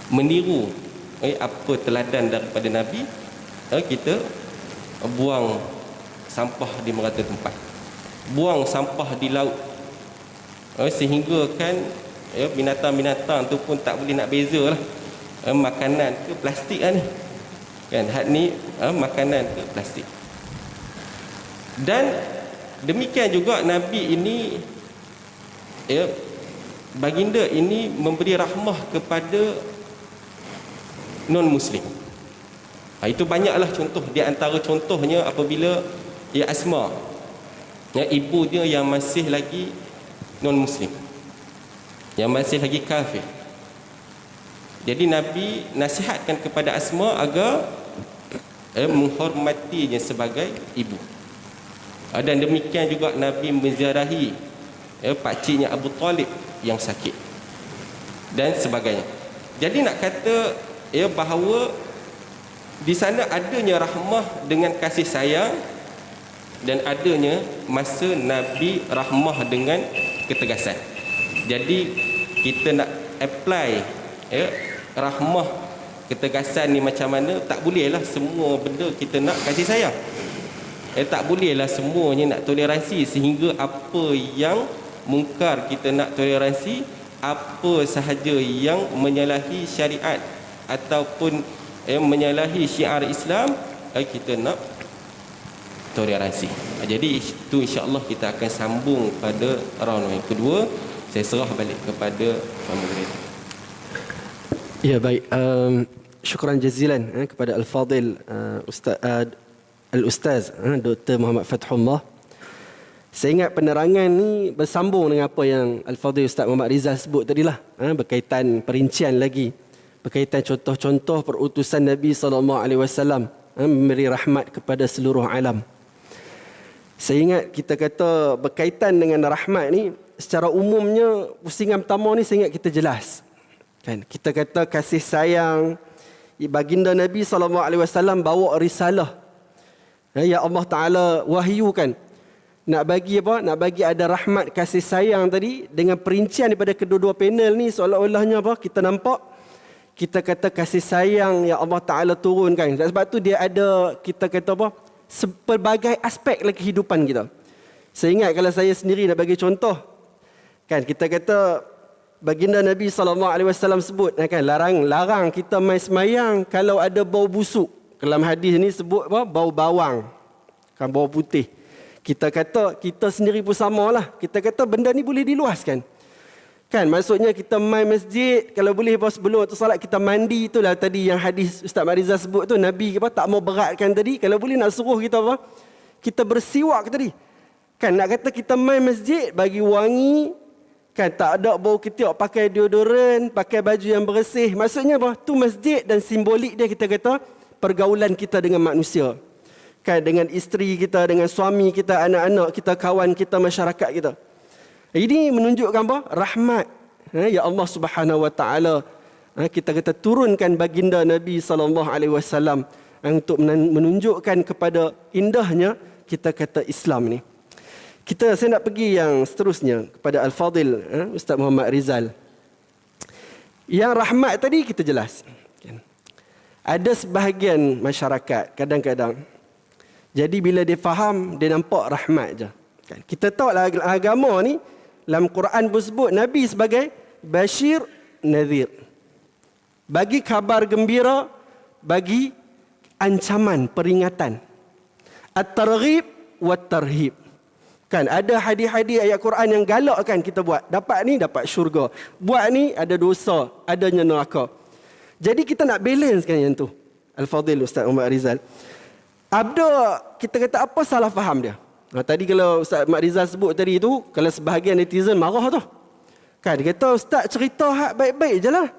meniru apa teladan daripada Nabi, kita buang sampah di merata tempat, buang sampah di laut, sehingga kan binatang-binatang tu pun tak boleh nak beza lah, makanan ke plastik lah ni kan, had ni makanan ke plastik. Dan demikian juga Nabi ini, baginda ini memberi rahmah kepada non-Muslim. Itu banyaklah contoh. Di antara contohnya apabila Asma, ibu dia yang masih lagi non-Muslim, yang masih lagi kafir. Jadi Nabi nasihatkan kepada Asma agar menghormatinya sebagai ibu. Dan demikian juga Nabi menziarahi pakciknya Abu Talib yang sakit dan sebagainya. Jadi nak kata bahawa di sana adanya rahmah dengan kasih sayang, dan adanya masa Nabi rahmah dengan ketegasan. Jadi kita nak apply rahmah ketegasan ni macam mana? Tak bolehlah semua benda kita nak kasih sayang. Tak bolehlah semuanya nak toleransi, sehingga apa yang mungkar kita nak toleransi, apa sahaja yang menyalahi syariat ataupun menyalahi syiar Islam, kita nak toleransi. Jadi itu insya-Allah kita akan sambung pada round yang kedua. Saya serah balik kepada moderator. Ya, baik. Syukran jazilan kepada Al-Fadil Al-Ustaz Dr. Muhammad Fathullah. Saya ingat penerangan ni bersambung dengan apa yang Al-Fadil Ustaz Muhammad Rizal sebut tadilah, berkaitan perincian lagi, berkaitan contoh-contoh perutusan Nabi SAW memberi rahmat kepada seluruh alam. Saya ingat kita kata berkaitan dengan rahmat ni, secara umumnya pusingan pertama ni saya ingat kita jelas. Kan? Kita kata kasih sayang, baginda Nabi SAW bawa risalah. Ya Allah Ta'ala wahyukan. Nak bagi apa? Nak bagi ada rahmat kasih sayang tadi, dengan perincian daripada kedua-dua panel ni, seolah-olahnya apa? Kita nampak, kita kata kasih sayang yang Allah Ta'ala turunkan. Sebab tu dia ada, kita kata apa? Pelbagai aspek dalam kehidupan kita. Saya ingat kalau saya sendiri nak bagi contoh, kan kita kata baginda Nabi SAW sebut kan, larang kita mai semayang kalau ada bau busuk. Dalam hadis ni sebut apa? Bau bawang. Kan bau putih. Kita kata kita sendiri pun samalah. Kita kata benda ni boleh diluaskan. Kan maksudnya kita mai masjid, kalau boleh sebelum waktu solat kita mandi, itulah tadi yang hadis Ustaz Mak Rizal sebut tu, Nabi apa tak mau beratkan tadi, kalau boleh nak suruh kita apa? Kita bersiwak tadi. Kan nak kata kita mai masjid bagi wangi, kan tak ada bau ketiak, pakai deodoran, pakai baju yang bersih. Maksudnya apa? Tu masjid dan simbolik dia kita kata pergaulan kita dengan manusia. Kan dengan isteri kita, dengan suami kita, anak-anak kita, kawan kita, masyarakat kita. Ini menunjukkan apa? Rahmat. Ya Allah Subhanahu Wa Taala kita kata turunkan baginda Nabi sallallahu alaihi wasallam untuk menunjukkan kepada indahnya kita kata Islam ni. Saya nak pergi yang seterusnya kepada Al-Fadil Ustaz Muhammad Rizal. Yang rahmat tadi kita jelas. Ada sebahagian masyarakat kadang-kadang jadi bila dia faham, dia nampak rahmat je. Kita tahu lah agama ni, dalam Quran pun sebut Nabi sebagai Bashir Nadhir. Bagi kabar gembira, bagi ancaman, peringatan. At-targhib wat-tarhib. Kan ada hadis-hadis ayat Quran yang galakkan kita buat. Dapat ni, dapat syurga. Buat ni, ada dosa, adanya neraka. Jadi kita nak balance kan yang tu. Al-Fadil Ustaz Muhammad Rizal. Abda, kita kata apa salah faham dia? Tadi kalau Ustaz Mak Rizal sebut tadi tu, kalau sebahagian netizen marah tu. Kan dia kata Ustaz cerita hak baik-baik je lah.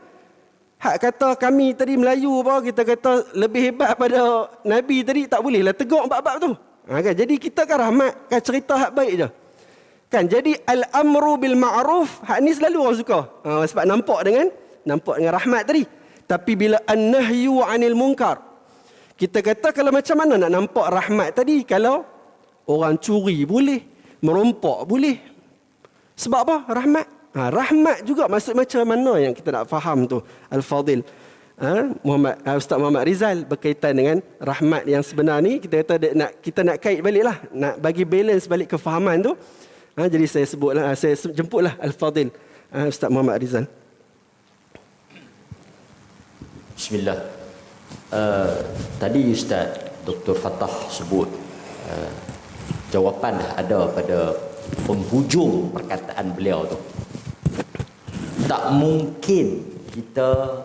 Hak kata kami tadi Melayu apa, kita kata lebih hebat pada Nabi tadi, tak boleh lah tegur bab-bab tu. Kan? Jadi kita kan rahmat, kan cerita hak baik je. Kan jadi al-amru bil ma'ruf, hak ni selalu orang suka. Sebab nampak dengan rahmat tadi. Tapi bila an-nahyu 'anil munkar, kita kata kalau macam mana nak nampak rahmat tadi? Kalau orang curi boleh, merompak boleh. Sebab apa? Rahmat. Rahmat juga maksud macam mana yang kita nak faham tu. Al-Fadil Ustaz Muhammad Rizal berkaitan dengan rahmat yang sebenar ni. Kita nak kait balik lah. Nak bagi balance balik kefahaman tu. Jadi saya jemputlah Al-Fadil Ustaz Muhammad Rizal. Bismillah. Tadi Ustaz Dr. Fattah sebut jawapan ada pada penghujung perkataan beliau tu. Tak mungkin kita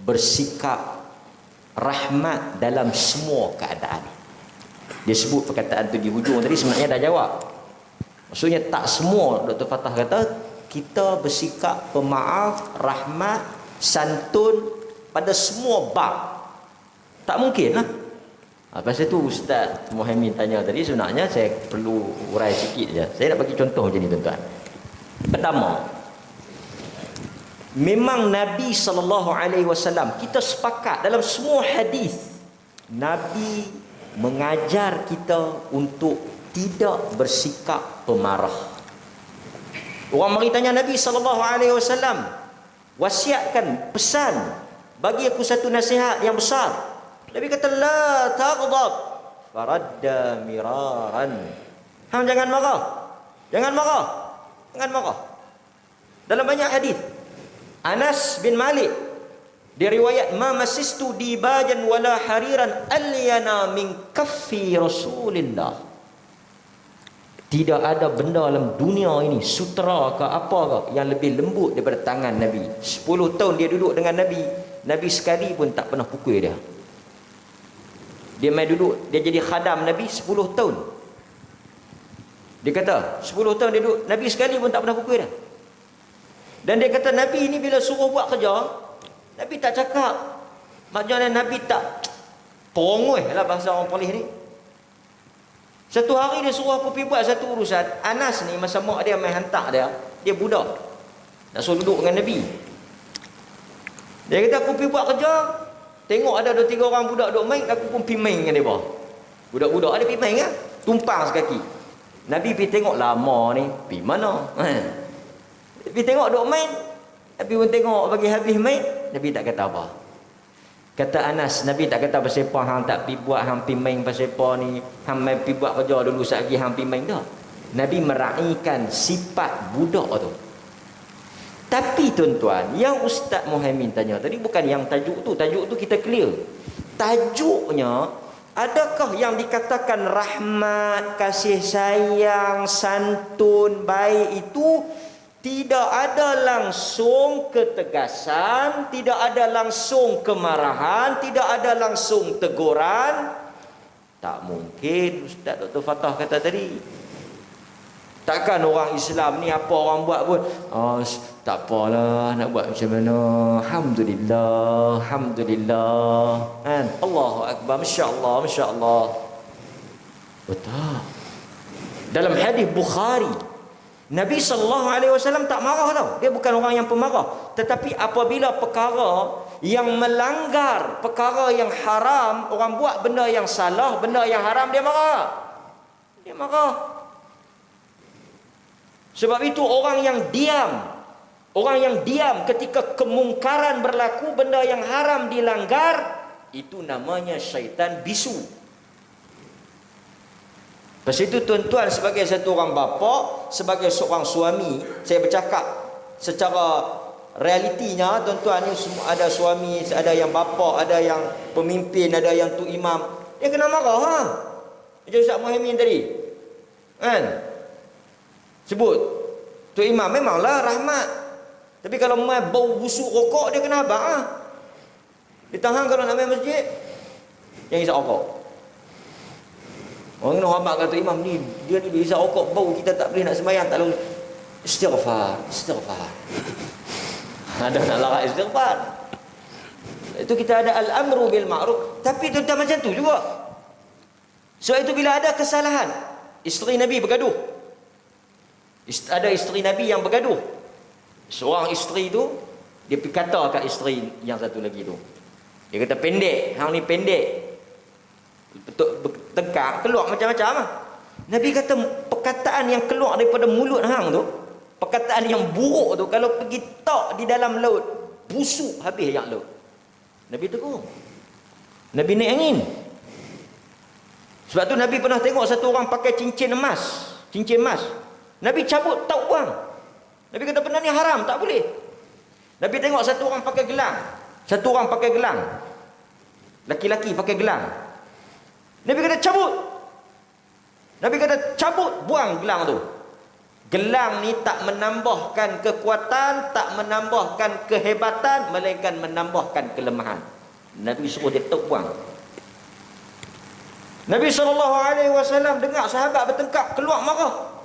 bersikap rahmat dalam semua keadaan. Dia sebut perkataan tu di hujung tadi, sebenarnya dah jawab. Maksudnya tak semua, Dr. Fattah kata kita bersikap pemaaf, rahmat, santun pada semua bab. Tak mungkin lah. Pasal tu Ustaz Muhammad tanya tadi, sebenarnya saya perlu urai sikit je. Saya nak bagi contoh macam ni tuan-tuan. Pertama, memang Nabi SAW, kita sepakat dalam semua hadis, Nabi mengajar kita untuk tidak bersikap pemarah. Orang mari tanya Nabi SAW, wasiatkan, pesan, bagi aku satu nasihat yang besar. Nabi kata la taghdab faradda miraran. Jangan marah. Jangan marah. Jangan marah. Dalam banyak hadis. Anas bin Malik dia riwayat ma masistu dibajan wala hariran alyana min kaffi Rasulillah. Tidak ada benda dalam dunia ini, sutera ke apa ke, yang lebih lembut daripada tangan Nabi. 10 tahun dia duduk dengan Nabi, Nabi sekali pun tak pernah pukul dia. Dia main duduk, dia jadi khadam Nabi 10 tahun. Dia kata 10 tahun dia duduk, Nabi sekali pun tak pernah pukul dia. Dan dia kata Nabi ni bila suruh buat kerja, Nabi tak cakap. Maknanya Nabi tak perongoi lah bahasa orang Perlis ni. Satu hari dia suruh aku pergi buat satu urusan. Anas ni masa mak dia main hantar dia budak. Nak suruh duduk dengan Nabi. Dia kata aku pergi buat kerja, tengok ada 2-3 orang budak duk main, aku pun pergi main dengan dia. Budak-budak ada pergi main kan? Tumpang sekaki. Nabi pergi tengok lama ni, pergi mana? Pergi tengok duk main, Nabi pun tengok bagi habis main, Nabi tak kata apa. Kata Anas, Nabi tak kata pasal apa hang tak pergi buat, hang pergi main pasal apa ni, hang main pergi buat kerja dulu sekejap lagi hang pergi main dah. Nabi meraihkan sifat budak tu. Tapi tuan-tuan, yang Ustaz Muhaimin tanya tadi bukan yang tajuk tu kita clear. Tajuknya, adakah yang dikatakan rahmat, kasih sayang, santun, baik itu tidak ada langsung ketegasan, tidak ada langsung kemarahan, tidak ada langsung teguran? Tak mungkin Ustaz Dr. Fatah kata tadi. Takkan orang Islam ni apa orang buat pun, oh, tak apalah nak buat macam mana. Alhamdulillah, alhamdulillah. Kan? Allahu akbar, masya-Allah, masya-Allah. Betul. Dalam hadis Bukhari, Nabi SAW tak marah tau. Dia bukan orang yang pemarah. Tetapi apabila perkara yang melanggar, perkara yang haram, orang buat benda yang salah, benda yang haram, dia marah. Dia marah. Sebab itu orang yang diam ketika kemungkaran berlaku, benda yang haram dilanggar, itu namanya syaitan bisu. Lepas itu tuan-tuan, sebagai satu orang bapa, sebagai seorang suami, saya bercakap secara realitinya, tuan-tuan ni semua ada suami, ada yang bapa, ada yang pemimpin, ada yang tu imam. Dia kena marah ha. Macam Ustaz Muhaimin tadi. Kan? Sebut tu imam memanglah rahmat. Tapi kalau mai bau busuk rokok, dia kena abang ah. Ditahan kalau nak main masjid. Yang isap rokok. Orang nak abang kata imam ni, dia ni isap rokok, bau kita tak boleh nak sembahyang, tak lalu. Istighfar, istighfar. Ada nak larat istighfar. Itu kita ada al-amru bil ma'ruf. Tapi tuan-tuan macam tu juga. Sebab itu bila ada kesalahan, isteri Nabi bergaduh. Ada isteri Nabi yang bergaduh. Seorang isteri tu, dia pergi kata kat isteri yang satu lagi tu. Dia kata pendek, hang ni pendek. Bertengkar, keluar macam-macam lah. Nabi kata perkataan yang keluar daripada mulut hang tu, perkataan yang buruk tu, kalau pergi tok di dalam laut, busuk habis yang laut. Nabi tegur. Nabi naik angin. Sebab tu Nabi pernah tengok satu orang pakai cincin emas. Cincin emas. Nabi cabut, tak buang. Nabi kata benda ni haram, tak boleh. Nabi tengok satu orang pakai gelang. Satu orang pakai gelang. Laki-laki pakai gelang. Nabi kata cabut. Nabi kata cabut, buang gelang tu. Gelang ni tak menambahkan kekuatan, tak menambahkan kehebatan, melainkan menambahkan kelemahan. Nabi suruh dia tak buang. Nabi SAW dengar sahabat bertengkar, keluar marah.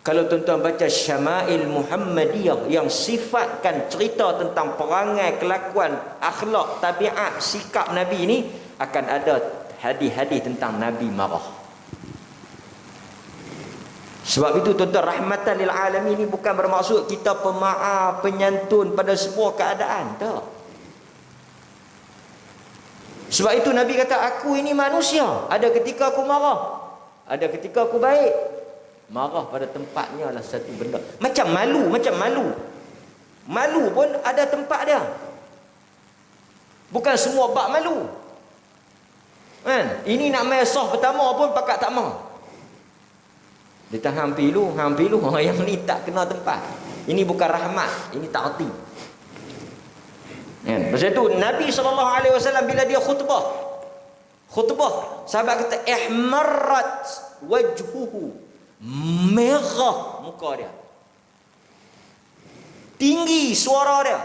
Kalau tuan-tuan baca Syama'il Muhammadiyah yang sifatkan cerita tentang perangai, kelakuan, akhlak, tabiat, sikap Nabi ni, akan ada hadis-hadis tentang Nabi marah. Sebab itu tuan-tuan, rahmatan lil alamin ni bukan bermaksud kita pemaaf, penyantun pada sebuah keadaan. Tak. Sebab itu Nabi kata, aku ini manusia. Ada ketika aku marah, ada ketika aku baik. Marah pada tempatnya adalah satu benda. Macam malu, macam malu. Malu pun ada tempat dia. Bukan semua bab malu. Kan? Ini nak main soh pertama pun pakat tak mau. Dia tahan pilu. Yang ni tak kena tempat. Ini bukan rahmat, ini tak erti. Kan? Pasal itu Nabi SAW bila dia khutbah, sahabat kata ihmarrat wajhuhu, merah muka dia, tinggi suara dia.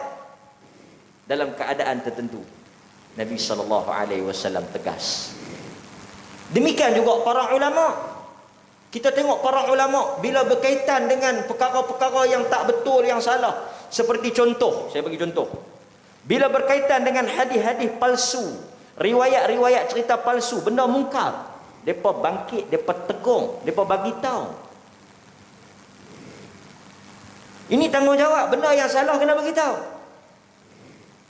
Dalam keadaan tertentu Nabi SAW tegas. Demikian juga para ulama. Kita tengok para ulama bila berkaitan dengan perkara-perkara yang tak betul, yang salah. Seperti contoh, saya bagi contoh. Bila berkaitan dengan hadis-hadis palsu, riwayat-riwayat cerita palsu, benda mungkar, mereka bangkit, mereka tegur, mereka bagi tahu. Ini tanggungjawab, benda yang salah kena bagi tahu.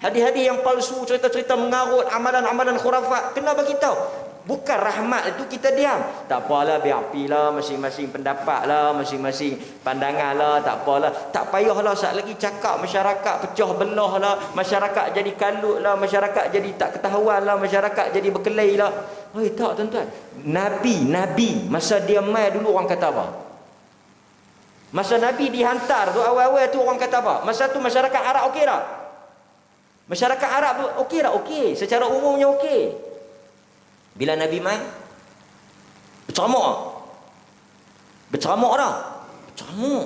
Hadis-hadis yang palsu, cerita-cerita mengarut, amalan-amalan khurafat, kena bagi tahu. Bukan rahmat itu kita diam. Tak apalah, biar apilah, masing-masing pendapat lah, masing-masing pandangan lah, tak apalah. Tak payahlah saat lagi cakap masyarakat pecah belah lah, masyarakat jadi kalut lah, masyarakat jadi tak ketahuan lah, masyarakat jadi berkelahi lah. Oi, tak tuan-tuan. Nabi masa dia mai dulu orang kata apa? Masa Nabi dihantar tu awal-awal tu orang kata apa? Masa tu masyarakat Arab okey tak? Masyarakat Arab tu okey tak? Okey. Secara umumnya okey. Bila Nabi mai, berceramah. Berceramah dah. Berceramah.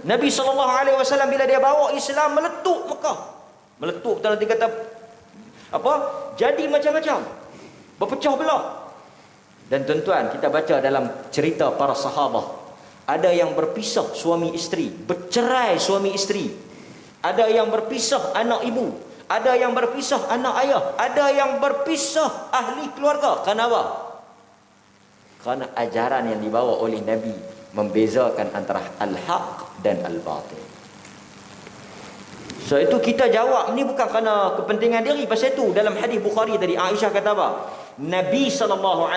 Nabi SAW bila dia bawa Islam meletup Mekah. Meletup dalam dia kata apa? Jadi macam-macam. Berpecah belah. Dan tuan-tuan, kita baca dalam cerita para sahabat, ada yang berpisah suami isteri, bercerai suami isteri. Ada yang berpisah anak ibu, ada yang berpisah anak ayah, ada yang berpisah ahli keluarga. Kenapa? Kerana ajaran yang dibawa oleh Nabi membezakan antara al-haq dan al-batil. So itu kita jawab ni bukan kerana kepentingan diri. Pasal itu dalam hadis Bukhari tadi Aisyah kata apa? Nabi SAW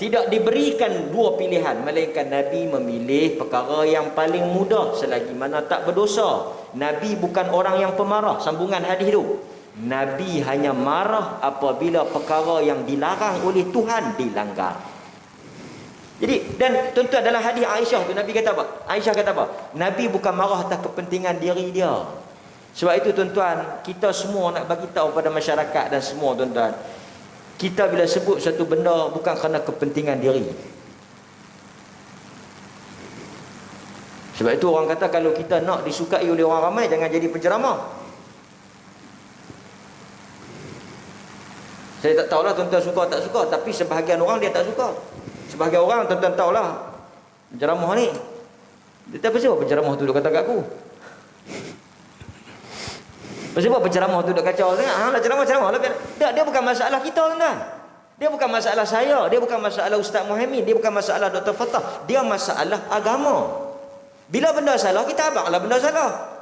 tidak diberikan dua pilihan, melainkan Nabi memilih perkara yang paling mudah selagi mana tak berdosa. Nabi bukan orang yang pemarah. Sambungan hadis itu, Nabi hanya marah apabila perkara yang dilarang oleh Tuhan dilanggar. Jadi, dan tuan-tuan dalam hadis Aisyah tu Nabi kata apa? Aisyah kata apa? Nabi bukan marah atas kepentingan diri dia. Sebab itu tuan-tuan, kita semua nak bagi tahu pada masyarakat dan semua tuan-tuan, kita bila sebut satu benda bukan kerana kepentingan diri. Sebab itu orang kata kalau kita nak disukai oleh orang ramai, jangan jadi penceramah. Saya tak tahulah tuan-tuan suka tak suka, tapi sebahagian orang dia tak suka. Sebahagian orang tuan-tuan tahulah penceramah ni. Dia tak pasal penceramah tu duk kata kat aku. Pasal apa penceramah tu duk kacau sangat? Lah ceramah-ceramah lah. Tak, dia bukan masalah kita tuan-tuan. Dia bukan masalah saya, dia bukan masalah Ustaz Muhammad, dia bukan masalah Dr. Fatah. Dia masalah agama. Bila benda salah, kita abanglah benda salah.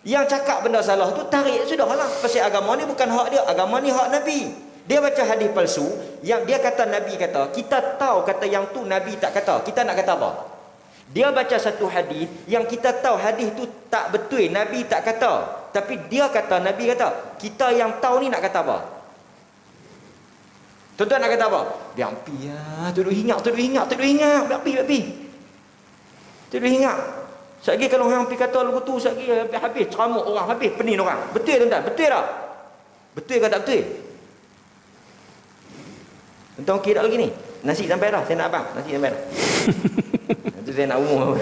Yang cakap benda salah tu tarik sudahlah. Pasal agama ni bukan hak dia, agama ni hak Nabi. Dia baca hadis palsu yang dia kata Nabi kata, kita tahu kata yang tu Nabi tak kata. Kita nak kata apa? Dia baca satu hadis yang kita tahu hadis tu tak betul, Nabi tak kata. Tapi dia kata, Nabi kata. Kita yang tahu ni nak kata apa? Tuan-tuan nak kata apa? Biar api ya. Tuduk ingat. Biar api. Tuduk ingat. Sekali kalau orang pergi kata lagu tu, sekali habis ceramuk orang, habis pening orang. Betul tuan-tuan? Betul tak? Betul ke tak betul? Tuan-tuan okey tak lagi ni? Nasi sampai dah, saya nak abang. Nasi sampai dah. Nanti saya nak umur.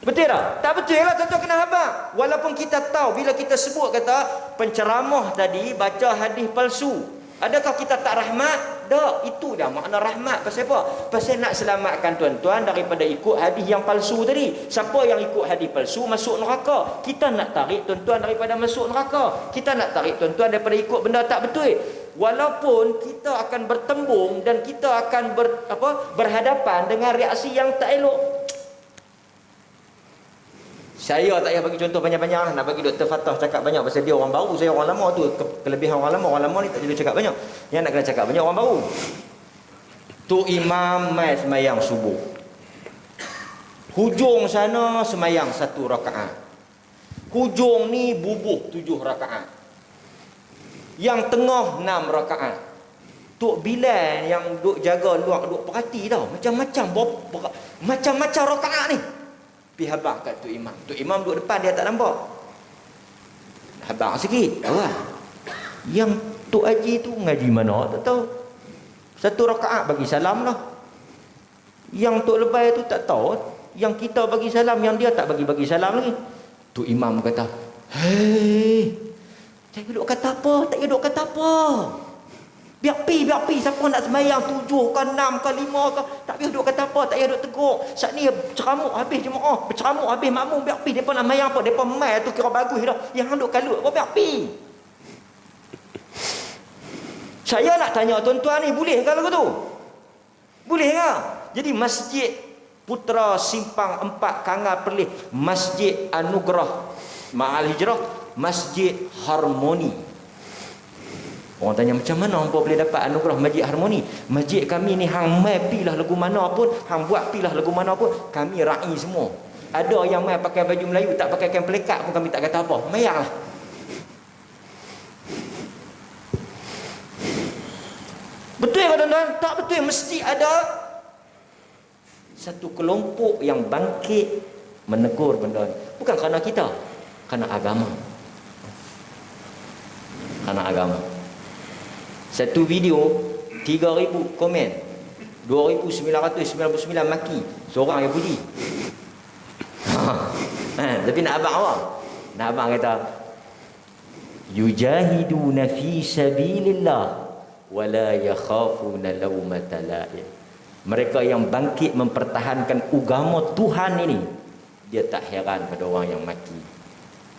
Betul tak? Tak betul lah tuan-tuan kena abang. Walaupun kita tahu bila kita sebut kata penceramah tadi baca hadis palsu, adakah kita tak rahmat? Tak, itu dah makna rahmat. Pasal apa? Pasal nak selamatkan tuan-tuan daripada ikut hadis yang palsu tadi. Siapa yang ikut hadis palsu masuk neraka. Kita nak tarik tuan-tuan daripada masuk neraka. Kita nak tarik tuan-tuan daripada ikut benda tak betul. Walaupun kita akan bertembung dan kita akan berhadapan dengan reaksi yang tak elok. Saya tak payah bagi contoh banyak-banyak, nak bagi Dr. Fatah cakap banyak pasal dia orang baru, saya orang lama tu. Kelebihan orang lama ni tak jadi cakap banyak. Yang nak kena cakap banyak orang baru. Tu imam mai semayang subuh. Hujung sana semayang 1 rakaat. Hujung ni bubuh 7 rakaat. Yang tengah 6 rakaat. Tok Bilal yang duk jaga luar, duk perhati tau. Macam-macam rakaat ni. Pergi habaq kat Tok Imam. Tok Imam duduk depan, dia tak nampak. Habaq sikit. Awal. Yang Tok Haji tu ngaji mana tak tahu. 1 rakaat bagi salam lah. Yang Tok Lebay tu tak tahu. Yang kita bagi salam, yang dia tak bagi salam lagi. Tok Imam kata, hei, tak payah duk kata apa, tak payah duk kata apa. Biar pi. Siapa nak sembahyang 7 ke 6 ke 5 ke, tak payah duk kata apa, tak payah duk tegur. Saat ni ceramuk habis jemaah, berceramuk habis makmum, biar pi. Depa nak sembahyang apa? Depa mai tu kira bagus dah. Yang hang duk kalut apa, biar pi. Saya nak tanya tuan-tuan ni, boleh ke lagu tu? Boleh ke? Jadi Masjid Putra Simpang 4 Kangar Perlis, Masjid Anugerah Ma'al Hijrah, Masjid Harmoni. Orang tanya macam mana hangpa boleh dapat anugerah Masjid Harmoni? Masjid kami ni hang mai pilah lagu mana pun, hang buat pilah lagu mana pun, kami ra'i semua. Ada yang mai pakai baju Melayu, tak pakai kain pelekat pun kami tak kata apa. Mayanglah. Betul ke tuan-tuan? Tak betul. Mesti ada Satu kelompok yang bangkit menegur benda ni. Bukan kerana kita, kerana agama. Kerana agama. Satu video 3,000 komen, 2,999 maki, seorang Yahudi. Tapi nak abang awak, nak abang kata yujahiduna fi sabilillah wala yakhafuna lawmata la'im. Mereka yang bangkit mempertahankan agama Tuhan ini, dia tak heran pada orang yang maki,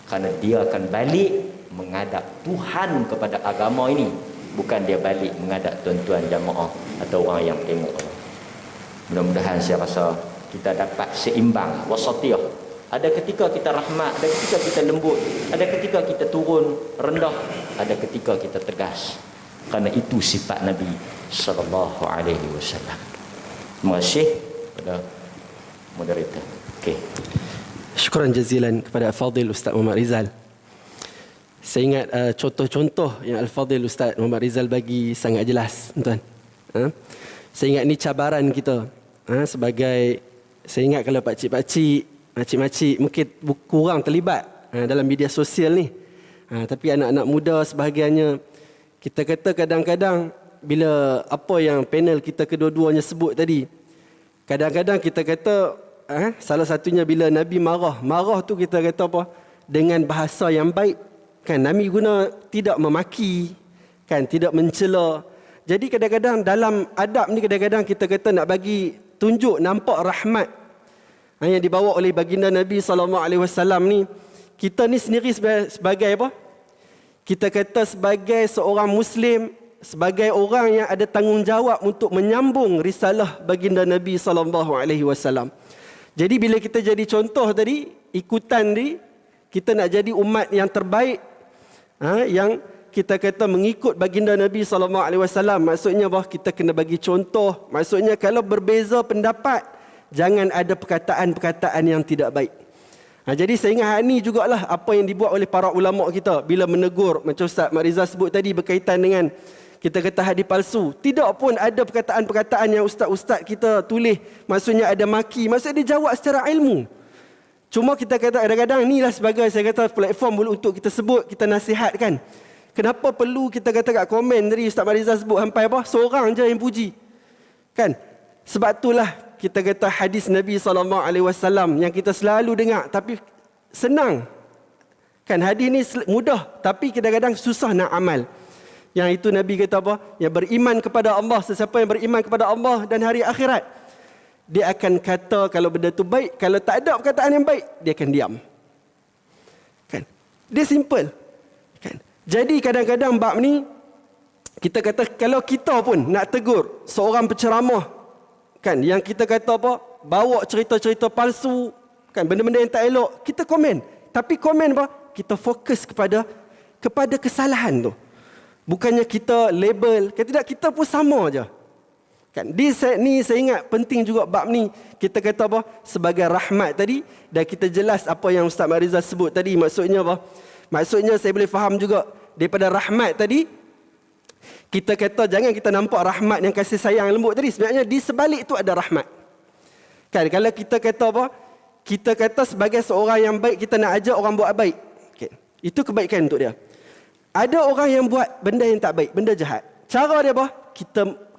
kerana dia akan balik menghadap Tuhan kepada agama ini, bukan dia balik menghadap tuan-tuan jamaah atau orang yang tengok. Mudah-mudahan saya rasa kita dapat seimbang, wasatiyah. Ada ketika kita rahmat, ada ketika kita lembut, ada ketika kita turun rendah, ada ketika kita tegas. Kerana itu sifat Nabi sallallahu alaihi wasallam. Terima kasih kepada moderator. Okey. Syukran jazilan kepada Al-Fadhil Ustaz Muhammad Rizal. Saya ingat contoh-contoh yang Al-Fadhil Ustaz Muhammad Rizal bagi sangat jelas, tuan. Saya ingat ni cabaran kita. Sebagai, saya ingat kalau pakcik-pakcik, makcik-makcik mungkin kurang terlibat dalam media sosial ni. Tapi anak-anak muda sebahagiannya, kita kata kadang-kadang bila apa yang panel kita kedua-duanya sebut tadi, kadang-kadang kita kata salah satunya bila Nabi marah tu kita kata apa? Dengan bahasa yang baik. Kan Nabi guna tidak memaki, kan, tidak mencela. Jadi kadang-kadang dalam adab ni kadang-kadang kita kata nak bagi tunjuk nampak rahmat yang dibawa oleh baginda Nabi SAW ni. Kita ni sendiri sebagai apa? Kita kata sebagai seorang Muslim, sebagai orang yang ada tanggungjawab untuk menyambung risalah baginda Nabi SAW. Jadi bila kita jadi contoh tadi, ikutan ni, kita nak jadi umat yang terbaik, yang kita kata mengikut baginda Nabi SAW. Maksudnya apa? Kita kena bagi contoh. Maksudnya kalau berbeza pendapat, jangan ada perkataan-perkataan yang tidak baik. Jadi saya ingat hari ini jugalah apa yang dibuat oleh para ulama kita bila menegur, macam Ustaz Mak Rizal sebut tadi berkaitan dengan kita kata hadis palsu. Tidak pun ada perkataan-perkataan yang ustaz-ustaz kita tulis, maksudnya ada maki, maksudnya dia jawab secara ilmu. Cuma kita kata kadang-kadang inilah sebagai saya kata platform untuk kita sebut, kita nasihatkan. Kenapa perlu kita kata kat komen tadi Ustaz Mak Rizal sebut sampai apa? Seorang je yang puji. Kan? Sebab itulah kita kata hadis Nabi SAW yang kita selalu dengar tapi senang. Kan hadis ni mudah tapi kadang-kadang susah nak amal. Yang itu Nabi kata apa? Yang beriman kepada Allah, sesiapa yang beriman kepada Allah dan hari akhirat, dia akan kata kalau benda tu baik, kalau tak ada perkataan yang baik, dia akan diam. Kan? Dia simple. Kan? Jadi kadang-kadang bab ni kita kata kalau kita pun nak tegur seorang penceramah, kan, yang kita kata apa, bawa cerita-cerita palsu, kan, benda-benda yang tak elok, kita komen. Tapi komen apa? Kita fokus kepada kesalahan tu. Bukannya kita label, tidak, kita pun sama aja. Kan, ni saya ingat penting juga bab ni. Kita kata apa? Sebagai rahmat tadi, dan kita jelas apa yang Ustaz Mak Rizal sebut tadi. Maksudnya apa? Maksudnya saya boleh faham juga daripada rahmat tadi, kita kata jangan kita nampak rahmat yang kasih sayang lembut tadi. Sebenarnya di sebalik itu ada rahmat. Kan, kalau kita kata apa? Kita kata sebagai seorang yang baik, kita nak ajak orang buat baik. Okay. Itu kebaikan untuk dia. Ada orang yang buat benda yang tak baik, benda jahat. Cara dia apa?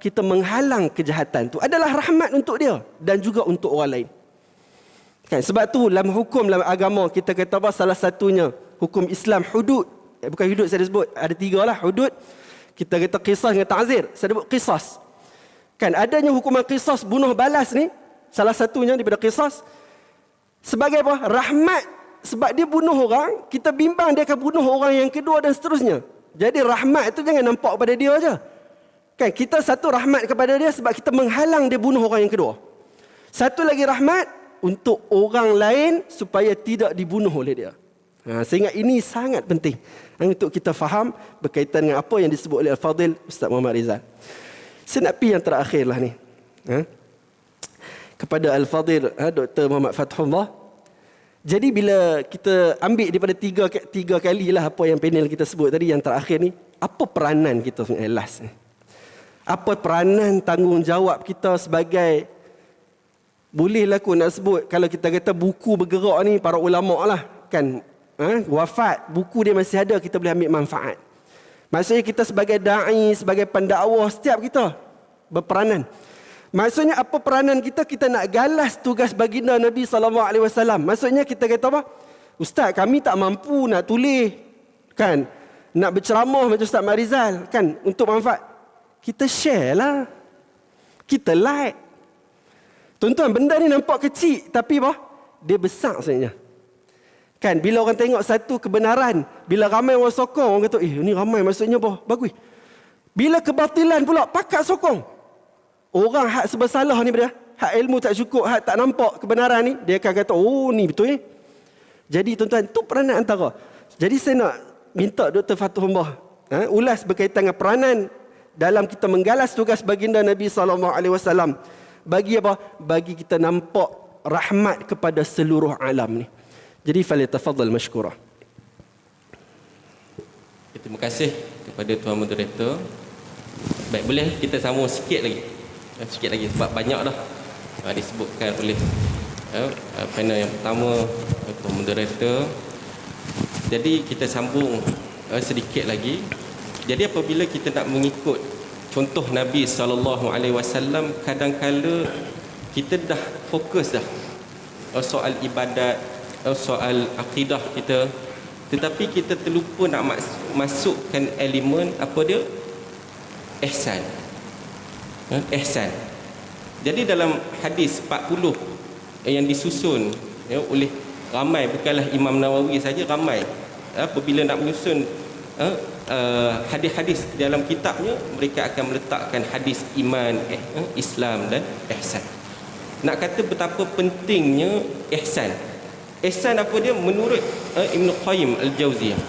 Kita menghalang kejahatan tu adalah rahmat untuk dia dan juga untuk orang lain. Kan, sebab tu dalam hukum, dalam agama kita kata apa? Salah satunya hukum Islam hudud. Bukan hudud saya sebut, ada 3 lah hudud. Kita kata qisas dengan ta'zir. Saya sebut qisas. Kan, adanya hukuman qisas, bunuh balas ni, salah satunya daripada qisas. Sebagai apa? Rahmat. Sebab dia bunuh orang, kita bimbang dia akan bunuh orang yang kedua dan seterusnya. Jadi rahmat itu jangan nampak pada dia aja. Kan, kita satu rahmat kepada dia sebab kita menghalang dia bunuh orang yang kedua. Satu lagi rahmat untuk orang lain supaya tidak dibunuh oleh dia. Saya ingat ini sangat penting untuk kita faham berkaitan dengan apa yang disebut oleh Al-Fadhil Ustaz Muhammad Rizal. Saya nak pergi yang terakhir lah ni. Kepada Al-Fadhil Dr. Muhammad Fathullah. Jadi bila kita ambil daripada tiga kali lah apa yang panel kita sebut tadi, yang terakhir ni, apa peranan kita last ni? Apa peranan tanggungjawab kita sebagai Bolehlah aku nak sebut, kalau kita kata buku bergerak ni, para ulama' lah kan, wafat, buku dia masih ada, kita boleh ambil manfaat. Maksudnya kita sebagai da'i, sebagai pendakwah, setiap kita berperanan. Maksudnya apa peranan kita? Kita nak galas tugas baginda Nabi SAW. Maksudnya kita kata apa? Ustaz, kami tak mampu nak tulis, kan, nak berceramah macam Ustaz Mat Rizal, kan, untuk manfaat. Kita share lah, kita like. Tuan-tuan, benda ni nampak kecil, tapi apa? Dia besar sebenarnya. Kan, bila orang tengok satu kebenaran, bila ramai orang sokong, orang kata, ni ramai, maksudnya apa? Bagus. Bila kebatilan pula, pakat sokong. Orang hak sebersalah ni, hak ilmu tak cukup, hak tak nampak kebenaran ni, dia akan kata, oh ni betul ni. Jadi tuan-tuan, tu peranan antara. Jadi saya nak minta Dr. Fatuhullah ulas berkaitan dengan peranan dalam kita menggalas tugas baginda Nabi SAW. Bagi apa? Bagi kita nampak rahmat kepada seluruh alam ni. Jadi falyatafaddal mashkura. Terima kasih kepada Tuan Moderator. Baik, boleh kita sambung sikit lagi. Sikit lagi sebab banyak dah disebutkan oleh panel yang pertama, Tuan Moderator. Jadi kita sambung sedikit lagi. Jadi apabila kita nak mengikut contoh Nabi SAW, kadang-kala kita dah fokus dah soal ibadat, soal akidah kita, tetapi kita terlupa nak masukkan elemen apa dia? Ihsan. Ihsan. Jadi dalam hadis 40 yang disusun oleh ramai, bukanlah Imam Nawawi saja, ramai apabila nak menyusun hadis-hadis dalam kitabnya, mereka akan meletakkan hadis iman, Islam dan ihsan. Nak kata betapa pentingnya ihsan. Ihsan apa dia? Menurut Ibn Qayyim Al-Jauziyah,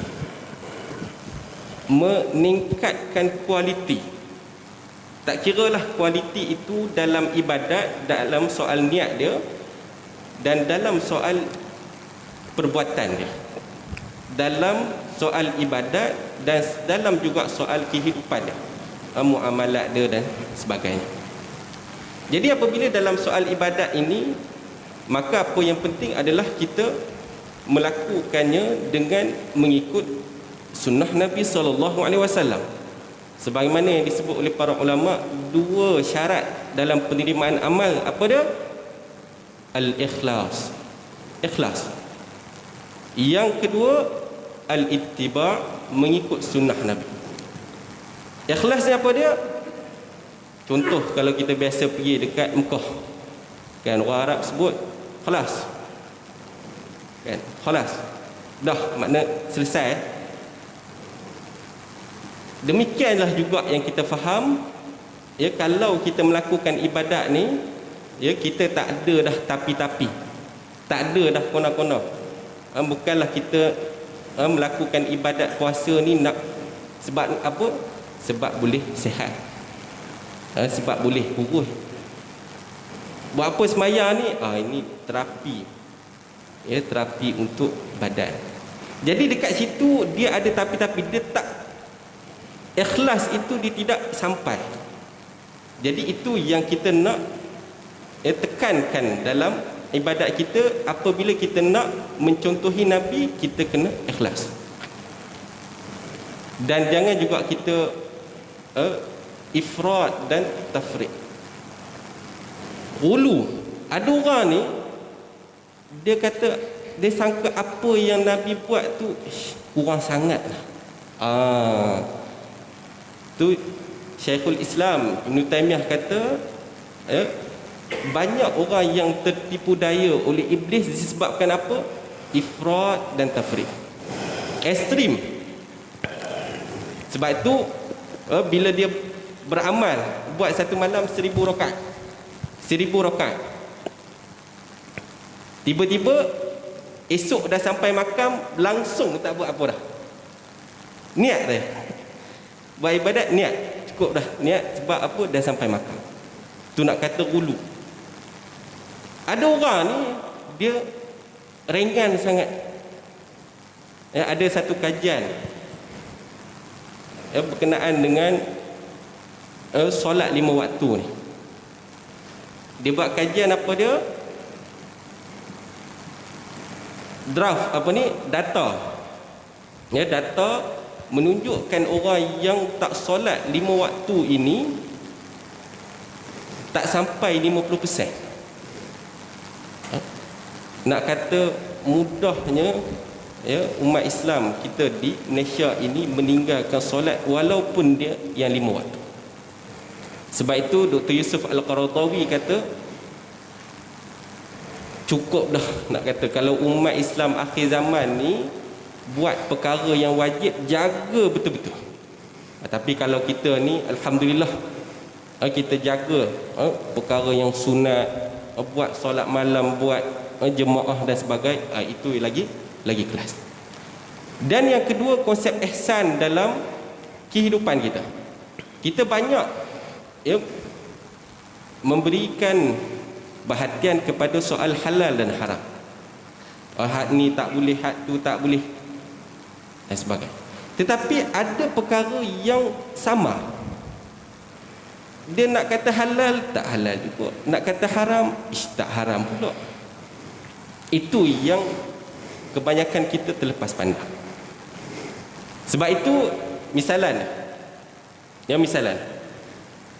meningkatkan kualiti. Tak kiralah kualiti itu dalam ibadat, dalam soal niat dia, dan dalam soal perbuatan dia, dalam soal ibadat dan dalam juga soal kehidupan dia, muamalat dia dan sebagainya. Jadi apabila dalam soal ibadat ini, maka apa yang penting adalah kita melakukannya dengan mengikut sunnah Nabi SAW. Sebagaimana yang disebut oleh para ulama, dua syarat dalam penerimaan amal, apa dia? Al-ikhlas. Ikhlas. Yang kedua, al-ittiba', mengikut sunnah Nabi. Ikhlas ni apa dia? Contoh, kalau kita biasa pergi dekat Mekah, kan, orang Arab sebut khalas, kan, khalas, dah, makna selesai. Demikianlah juga yang kita faham, kalau kita melakukan ibadat ni, kita tak ada dah tapi-tapi, tak ada dah kona-kona. Bukanlah kita melakukan ibadat puasa ni nak sebab apa? Sebab boleh sihat, sebab boleh kurus. Buat apa semayang ni? Ini terapi, terapi untuk badan. Jadi dekat situ dia ada tapi-tapi, dia tak ikhlas, itu dia tidak sampai. Jadi itu yang kita nak tekankan dalam ibadat kita. Apabila kita nak mencontohi Nabi, kita kena ikhlas. Dan jangan juga kita ifrat dan tafriq. Ghulu. Ada orang ni, dia kata, dia sangka apa yang Nabi buat tu kurang sangat lah. Tu Syekhul Islam Ibn Taymiyah kata, banyak orang yang tertipu daya oleh iblis disebabkan apa? Ifrat dan tafriq, ekstrim. Sebab itu bila dia beramal, buat satu malam 1000 rakaat, 1000 rakaat, tiba-tiba esok dah sampai makam, langsung tak buat apa dah, niat dia buat ibadat, niat, cukup dah niat. Sebab apa? Dah sampai makam. Tu nak kata gulu. Ada orang ni, dia ringan sangat. Ada satu kajian berkenaan dengan solat 5 waktu ni. Dia buat kajian apa dia? Draft apa ni? Data. Ya, data menunjukkan orang yang tak solat 5 waktu ini tak sampai 50%. Nak kata mudahnya, ya, umat Islam kita di Malaysia ini meninggalkan solat walaupun dia yang 5 waktu. Sebab itu Dr. Yusuf Al-Qaradawi kata cukup dah, nak kata kalau umat Islam akhir zaman ni buat perkara yang wajib, jaga betul-betul. Tapi kalau kita ni alhamdulillah kita jaga perkara yang sunat, buat solat malam, buat jemaah dan sebagainya, itu lagi kelas. Dan yang kedua, konsep ihsan dalam kehidupan kita. Kita banyak memberikan perhatian kepada soal halal dan haram. Had ni tak boleh, had tu tak boleh dan sebagainya. Tetapi ada perkara yang sama. Dia nak kata halal, tak halal juga. Nak kata haram, tak haram pula. Itu yang kebanyakan kita terlepas pandang. Sebab itu misalan,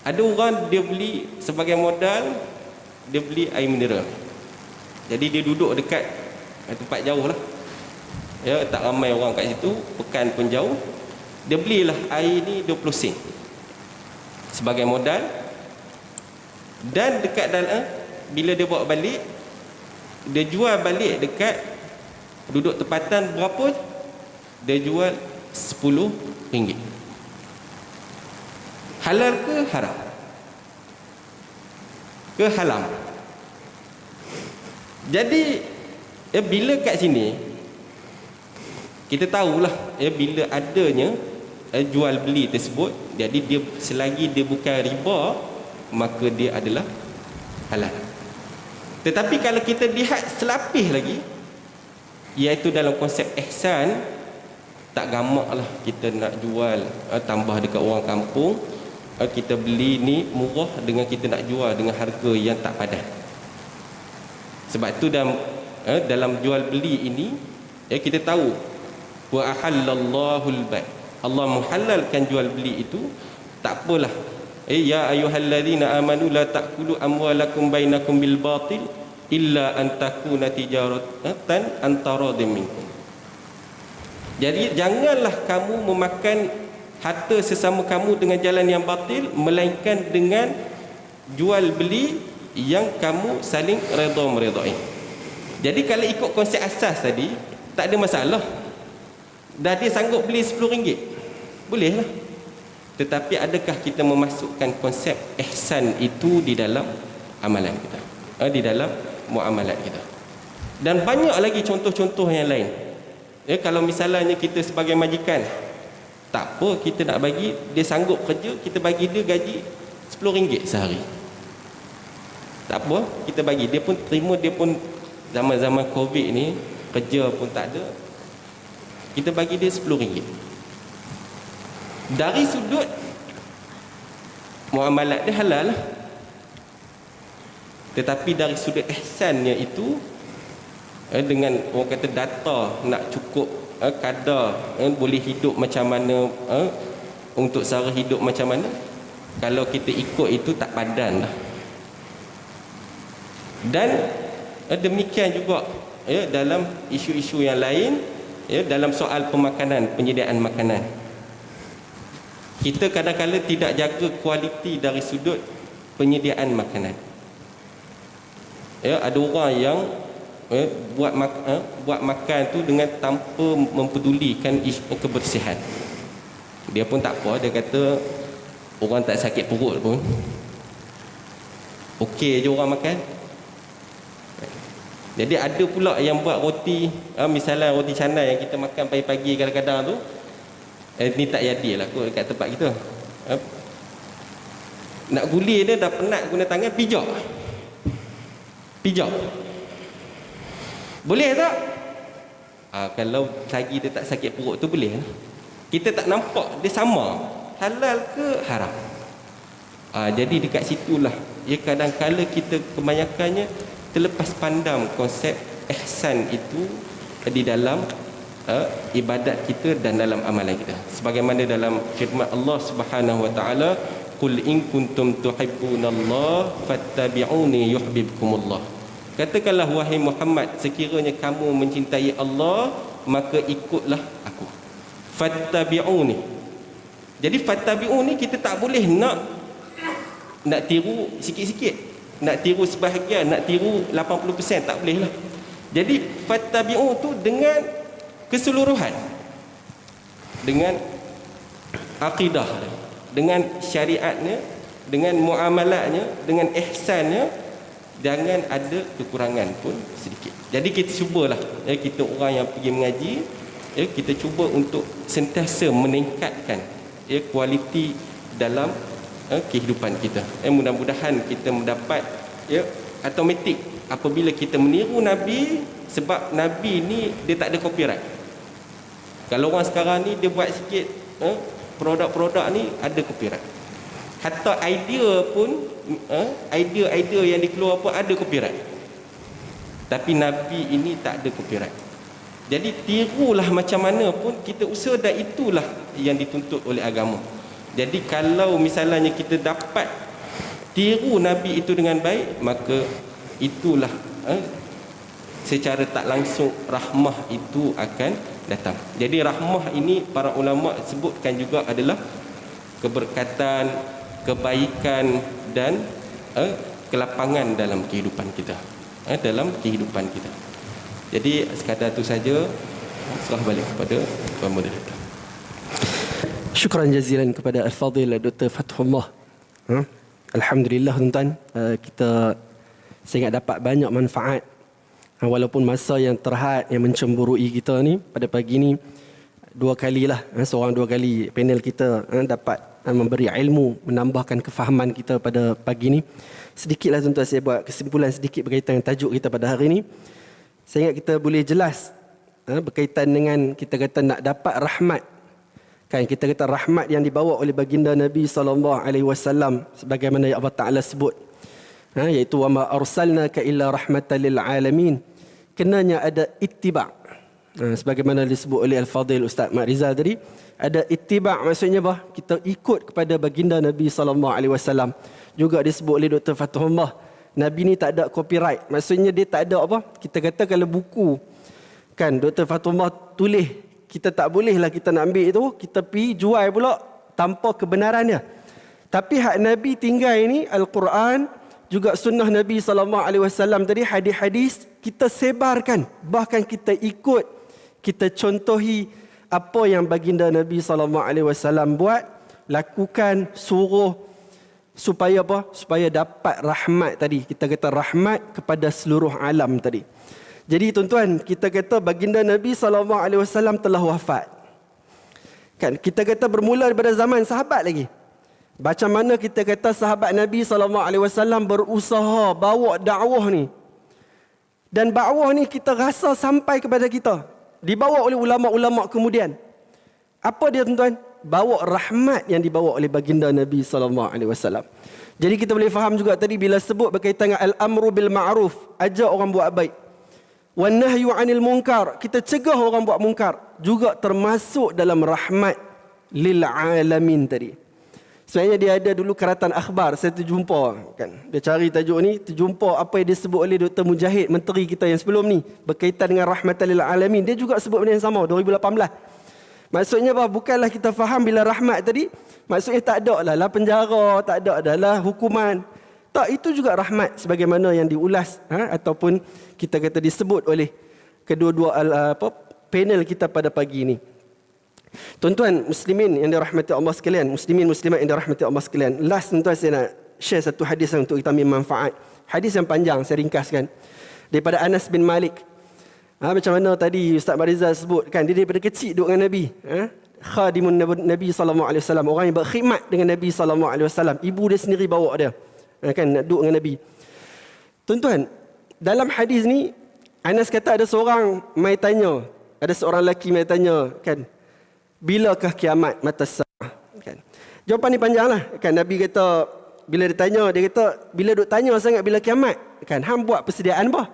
ada orang dia beli sebagai modal, dia beli air mineral. Jadi dia duduk dekat tempat jauh lah, ya, tak ramai orang kat situ, pekan pun jauh. Dia belilah air ni 20 sen sebagai modal. Dan dekat dalam, bila dia bawa balik, dia jual balik dekat duduk tempatan berapa? Dia jual RM10. Halal ke haram? Ke halam? Jadi bila kat sini kita tahulah bila adanya jual beli tersebut, jadi dia selagi dia bukan riba, maka dia adalah halal. Tetapi kalau kita lihat selapis lagi, iaitu dalam konsep ihsan, tak gamak lah kita nak jual tambah dekat orang kampung, kita beli ni murah dengan kita nak jual dengan harga yang tak padan. Sebab tu dalam jual beli ini, kita tahu wa ahallallahu al-bai', Allah menghalalkan jual beli itu. Tak apalah, ya ayyuhallazina amanu la ta'kulu amwalakum bainakum bil batil illa an takuna tijaratan antaradin minkum. Jadi janganlah kamu memakan harta sesama kamu dengan jalan yang batil, melainkan dengan jual beli yang kamu saling redha-meredai. Jadi kalau ikut konsep asas tadi, tak ada masalah. Dah dia sanggup beli RM10, bolehlah. Tetapi adakah kita memasukkan konsep ihsan itu di dalam amalan kita, di dalam muamalat kita? Dan banyak lagi contoh-contoh yang lain. Kalau misalnya kita sebagai majikan, tak apa, kita nak bagi dia sanggup kerja, kita bagi dia gaji RM10 sehari. Tak apa, kita bagi dia pun terima. Dia pun zaman-zaman Covid ni kerja pun tak ada, kita bagi dia RM10. Dari sudut muamalat dia halal lah. Tetapi dari sudut ihsannya itu, dengan orang kata data nak cukup kadar, boleh hidup macam mana, untuk sara hidup macam mana, kalau kita ikut itu tak padan lah. Dan demikian juga dalam isu-isu yang lain, dalam soal pemakanan, penyediaan makanan, kita kadang-kadang tidak jaga kualiti dari sudut penyediaan makanan. Ada orang yang buat makan tu dengan tanpa mempedulikan isu kebersihan. Dia pun tak apa, dia kata orang tak sakit perut pun okey je orang makan. Jadi ada pula yang buat roti, misalnya roti canai yang kita makan pagi-pagi kadang-kadang tu, ni tak jadilah kot dekat tempat kita. Nak guli dia dah penat guna tangan, pijak. Boleh tak? Kalau lagi dia tak sakit perut tu boleh lah. Kita tak nampak dia sama halal ke haram. Jadi dekat situlah Ya, kadang-kala kita kebanyakannya terlepas pandang konsep ihsan itu di dalam ibadat kita dan dalam amalan kita. Sebagaimana dalam firman Allah Subhanahu wa taala, "Qul in kuntum tuhibbunallaha fattabi'uni yuhibbukumullah." Katakanlah wahai Muhammad, sekiranya kamu mencintai Allah, maka ikutlah aku. Fattabi'uni. Jadi fattabi'uni kita tak boleh nak tiru sikit-sikit, nak tiru sebahagian, nak tiru 80%, tak boleh lah. Jadi fattabi'u tu dengan keseluruhan, dengan akidah, dengan syariatnya, dengan muamalatnya, dengan ihsannya, jangan ada kekurangan pun sedikit. Jadi kita cubalah, kita orang yang pergi mengaji, kita cuba untuk sentiasa meningkatkan kualiti dalam kehidupan kita. Mudah-mudahan kita mendapat automatik apabila kita meniru Nabi, sebab Nabi ni dia tak ada copyright. Kalau orang sekarang ni dia buat sikit produk-produk ni ada copyright. Hatta idea pun idea yang dikeluar pun ada copyright. Tapi Nabi ini tak ada copyright. Jadi tirulah macam mana pun kita usaha, dan itulah yang dituntut oleh agama. Jadi kalau misalnya kita dapat tiru Nabi itu dengan baik, maka itulah secara tak langsung rahmah itu akan datang. Jadi rahmah ini para ulama sebutkan juga adalah keberkatan, kebaikan dan kelapangan dalam kehidupan kita. Dalam kehidupan kita. Jadi sekadar itu saja, serah balik kepada Tuan Moderator. Syukran jazilan kepada Al-Fadhil Dr. Fathullah. Alhamdulillah tuan-tuan, kita saya ingat dapat banyak manfaat. Walaupun masa yang terhad, yang mencemburui kita ni pada pagi ni, 2 kalilah, seorang 2 kali panel kita dapat memberi ilmu, menambahkan kefahaman kita pada pagi ni. Sedikitlah tuan-tuan saya buat kesimpulan sedikit berkaitan dengan tajuk kita pada hari ni. Saya ingat kita boleh jelas berkaitan dengan kita kata nak dapat rahmat. Kan kita kata rahmat yang dibawa oleh baginda Nabi SAW sebagaimana yang Allah Taala sebut, iaitu wa ma arsalnaka illa rahmatan lil alamin. Kenanya ada ittiba'. Sebagaimana disebut oleh Al-Fadhil Ustaz Mat Rizal tadi, ada ittiba', maksudnya apa? Kita ikut kepada baginda Nabi SAW. Juga disebut oleh Dr. Fathullah, Nabi ni tak ada copyright. Maksudnya dia tak ada apa? Kita kata kalau buku kan Dr. Fathullah tulis, kita tak bolehlah kita nak ambil itu, kita pergi jual pula tanpa kebenarannya. Tapi hak Nabi tinggal ini Al-Quran, juga sunnah Nabi SAW tadi, hadis-hadis kita sebarkan, bahkan kita ikut, kita contohi apa yang baginda Nabi SAW buat, lakukan, suruh, supaya apa? Supaya dapat rahmat tadi. Kita kata rahmat kepada seluruh alam tadi. Jadi tuan-tuan, kita kata baginda Nabi SAW telah wafat. Kan kita kata bermula daripada zaman sahabat lagi. Macam mana kita kata sahabat Nabi SAW berusaha bawa dakwah ni. Dan dakwah ni kita rasa sampai kepada kita. Dibawa oleh ulama-ulama kemudian. Apa dia tuan-tuan? Bawa rahmat yang dibawa oleh baginda Nabi SAW. Jadi kita boleh faham juga tadi bila sebut berkaitan dengan al-amru bil ma'ruf, ajak orang buat baik. Wan nahyu 'anil munkar, kita cegah orang buat mungkar, juga termasuk dalam rahmat lil alamin tadi. Sebenarnya dia ada dulu Karatan Akhbar, saya terjumpa kan. Dia cari tajuk ni, terjumpa apa yang disebut oleh Dr. Mujahid, menteri kita yang sebelum ni, berkaitan dengan rahmatan lil alamin. Dia juga sebut benda yang sama 2018. Maksudnya apa? Bukanlah kita faham bila rahmat tadi, maksudnya tak ada lah penjara, tak ada adalah hukuman. Tak, itu juga rahmat sebagaimana yang diulas ataupun kita kata disebut oleh kedua-dua panel kita pada pagi ini. Tuan-tuan muslimin yang dirahmati Allah sekalian, muslimin muslimat yang dirahmati Allah sekalian. Last tuan-tuan saya nak share satu hadis untuk kita ambil manfaat. Hadis yang panjang saya ringkaskan. Daripada Anas bin Malik. Macam mana tadi Ustaz Marizal sebutkan, dia daripada kecil duduk dengan Nabi. Khadimun Nabi SAW, orang yang berkhidmat dengan Nabi SAW. Ibu dia sendiri bawa dia. Kan nak duduk dengan Nabi. Tuan-tuan, dalam hadis ni Anas kata ada seorang mai tanya, ada seorang lelaki mai tanya kan, bilakah kiamat mata sa'ah kan. Jawapan ni panjanglah kan. Nabi kata bila ditanya, dia kata, bila duk tanya sangat bila kiamat, kan, hang buat persediaan apa?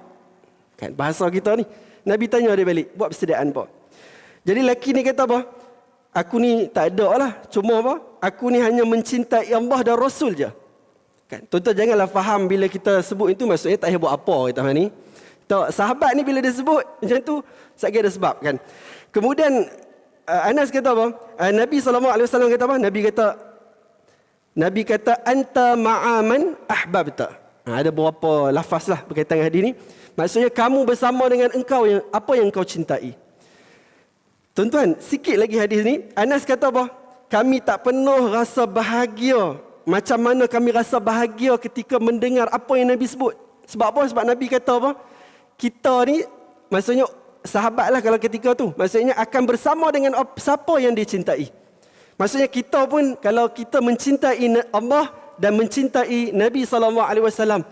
Kan, bahasa kita ni. Nabi tanya dia balik, buat persediaan apa? Jadi lelaki ni kata apa? Aku ni tak ada lah. Cuma apa? Aku ni hanya mencintai Allah dan Rasul je. Kan? Tuan-tuan janganlah faham bila kita sebut itu maksudnya tak payah buat apa kita ni. Tak, sahabat ni bila dia sebut macam tu, sakit ada sebab kan. Kemudian Anas kata apa? Nabi SAW kata apa? Nabi kata anta ma'aman ahbabta. Ada beberapa lafaz lah berkaitan dengan hadis ni. Maksudnya kamu bersama dengan engkau yang apa yang kau cintai. Tuan-tuan, sikit lagi hadis ni, Anas kata apa? Kami tak pernah rasa bahagia macam mana kami rasa bahagia ketika mendengar apa yang Nabi sebut. Sebab apa? Sebab Nabi kata apa? Kita ni, maksudnya sahabat lah kalau ketika tu, maksudnya akan bersama dengan siapa yang dicintai. Maksudnya kita pun, kalau kita mencintai Allah dan mencintai Nabi SAW,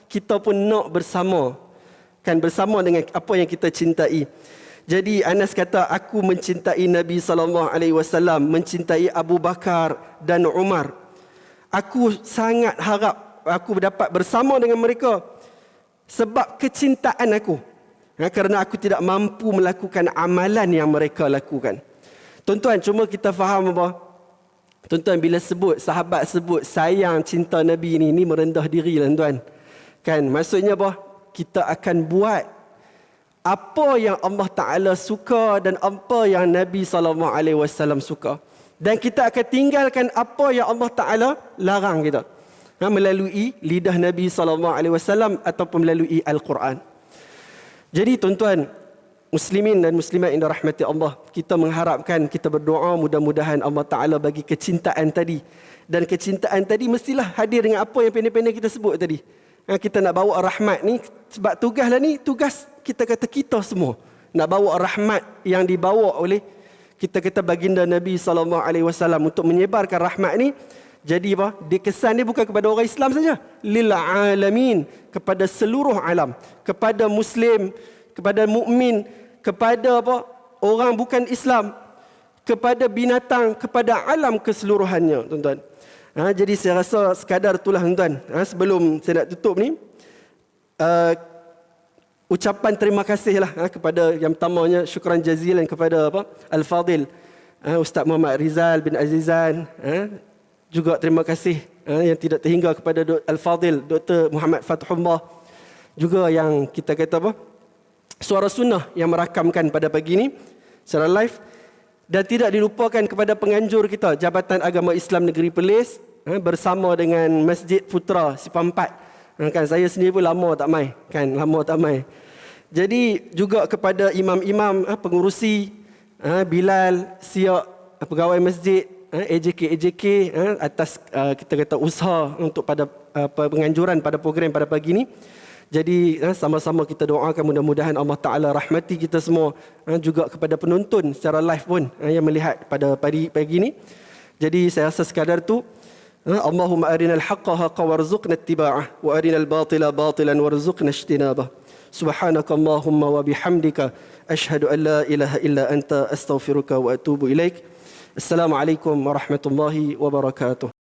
kita pun nak bersama. Kan, bersama dengan apa yang kita cintai. Jadi Anas kata, aku mencintai Nabi SAW, mencintai Abu Bakar dan Umar. Aku sangat harap aku dapat bersama dengan mereka sebab kecintaan aku. Kerana aku tidak mampu melakukan amalan yang mereka lakukan. Tuan-tuan, cuma kita faham apa? Tuan-tuan, bila sebut, sahabat sebut sayang, cinta Nabi ni merendah diri lah tuan. Kan, maksudnya apa? Kita akan buat apa yang Allah Ta'ala suka dan apa yang Nabi SAW suka. Dan kita akan tinggalkan apa yang Allah Ta'ala larang kita. Melalui lidah Nabi SAW ataupun melalui Al-Quran. Jadi tuan-tuan, muslimin dan muslimat yang dirahmati Allah, kita mengharapkan, kita berdoa mudah-mudahan Allah Ta'ala bagi kecintaan tadi. Dan kecintaan tadi mestilah hadir dengan apa yang pendek-pendek kita sebut tadi. Kita nak bawa rahmat ni, sebab tugas lah ni, tugas kita kata kita semua. Nak bawa rahmat yang dibawa oleh kita kata baginda Nabi SAW untuk menyebarkan rahmat ni. Jadi apa? Kesan dia bukan kepada orang Islam saja. Lil alamin, kepada seluruh alam. Kepada Muslim, kepada mukmin, kepada apa? Orang bukan Islam. Kepada binatang, kepada alam keseluruhannya, tuan-tuan. Jadi saya rasa sekadar itulah tuan-tuan. Sebelum saya nak tutup ni, ucapan terima kasih lah kepada yang pertamanya, syukran jazilan kepada apa? Al-Fadil Ustaz Muhammad Rizal bin Azizan. Juga terima kasih yang tidak terhingga kepada Al-Fadil Dr. Muhammad Fathullah. Juga yang kita kata apa? Suara Sunnah yang merakamkan pada pagi ini secara live. Dan tidak dilupakan kepada penganjur kita, Jabatan Agama Islam Negeri Perlis bersama dengan Masjid Putra Sipampat. Kan, saya sendiri pun lama tak mai. Jadi juga kepada imam-imam, pengurusi, Bilal, Siak, pegawai masjid, AJK atas kita kata usaha untuk pada penganjuran pada program pada pagi ini. Jadi sama-sama kita doakan mudah-mudahan Allah Ta'ala rahmati kita semua. Juga kepada penonton secara live pun yang melihat pada pagi ini. Jadi saya rasa sekadar tu. Allahumma arinal haqqa haqqa warzuqna ittiba'ah wa arinal batila batilan warzuqna ijtinabah. Subhanakallahumma wa bihamdika ashhadu an la ilaha illa anta astaghfiruka wa atubu ilaik. Assalamualaikum warahmatullahi wabarakatuh.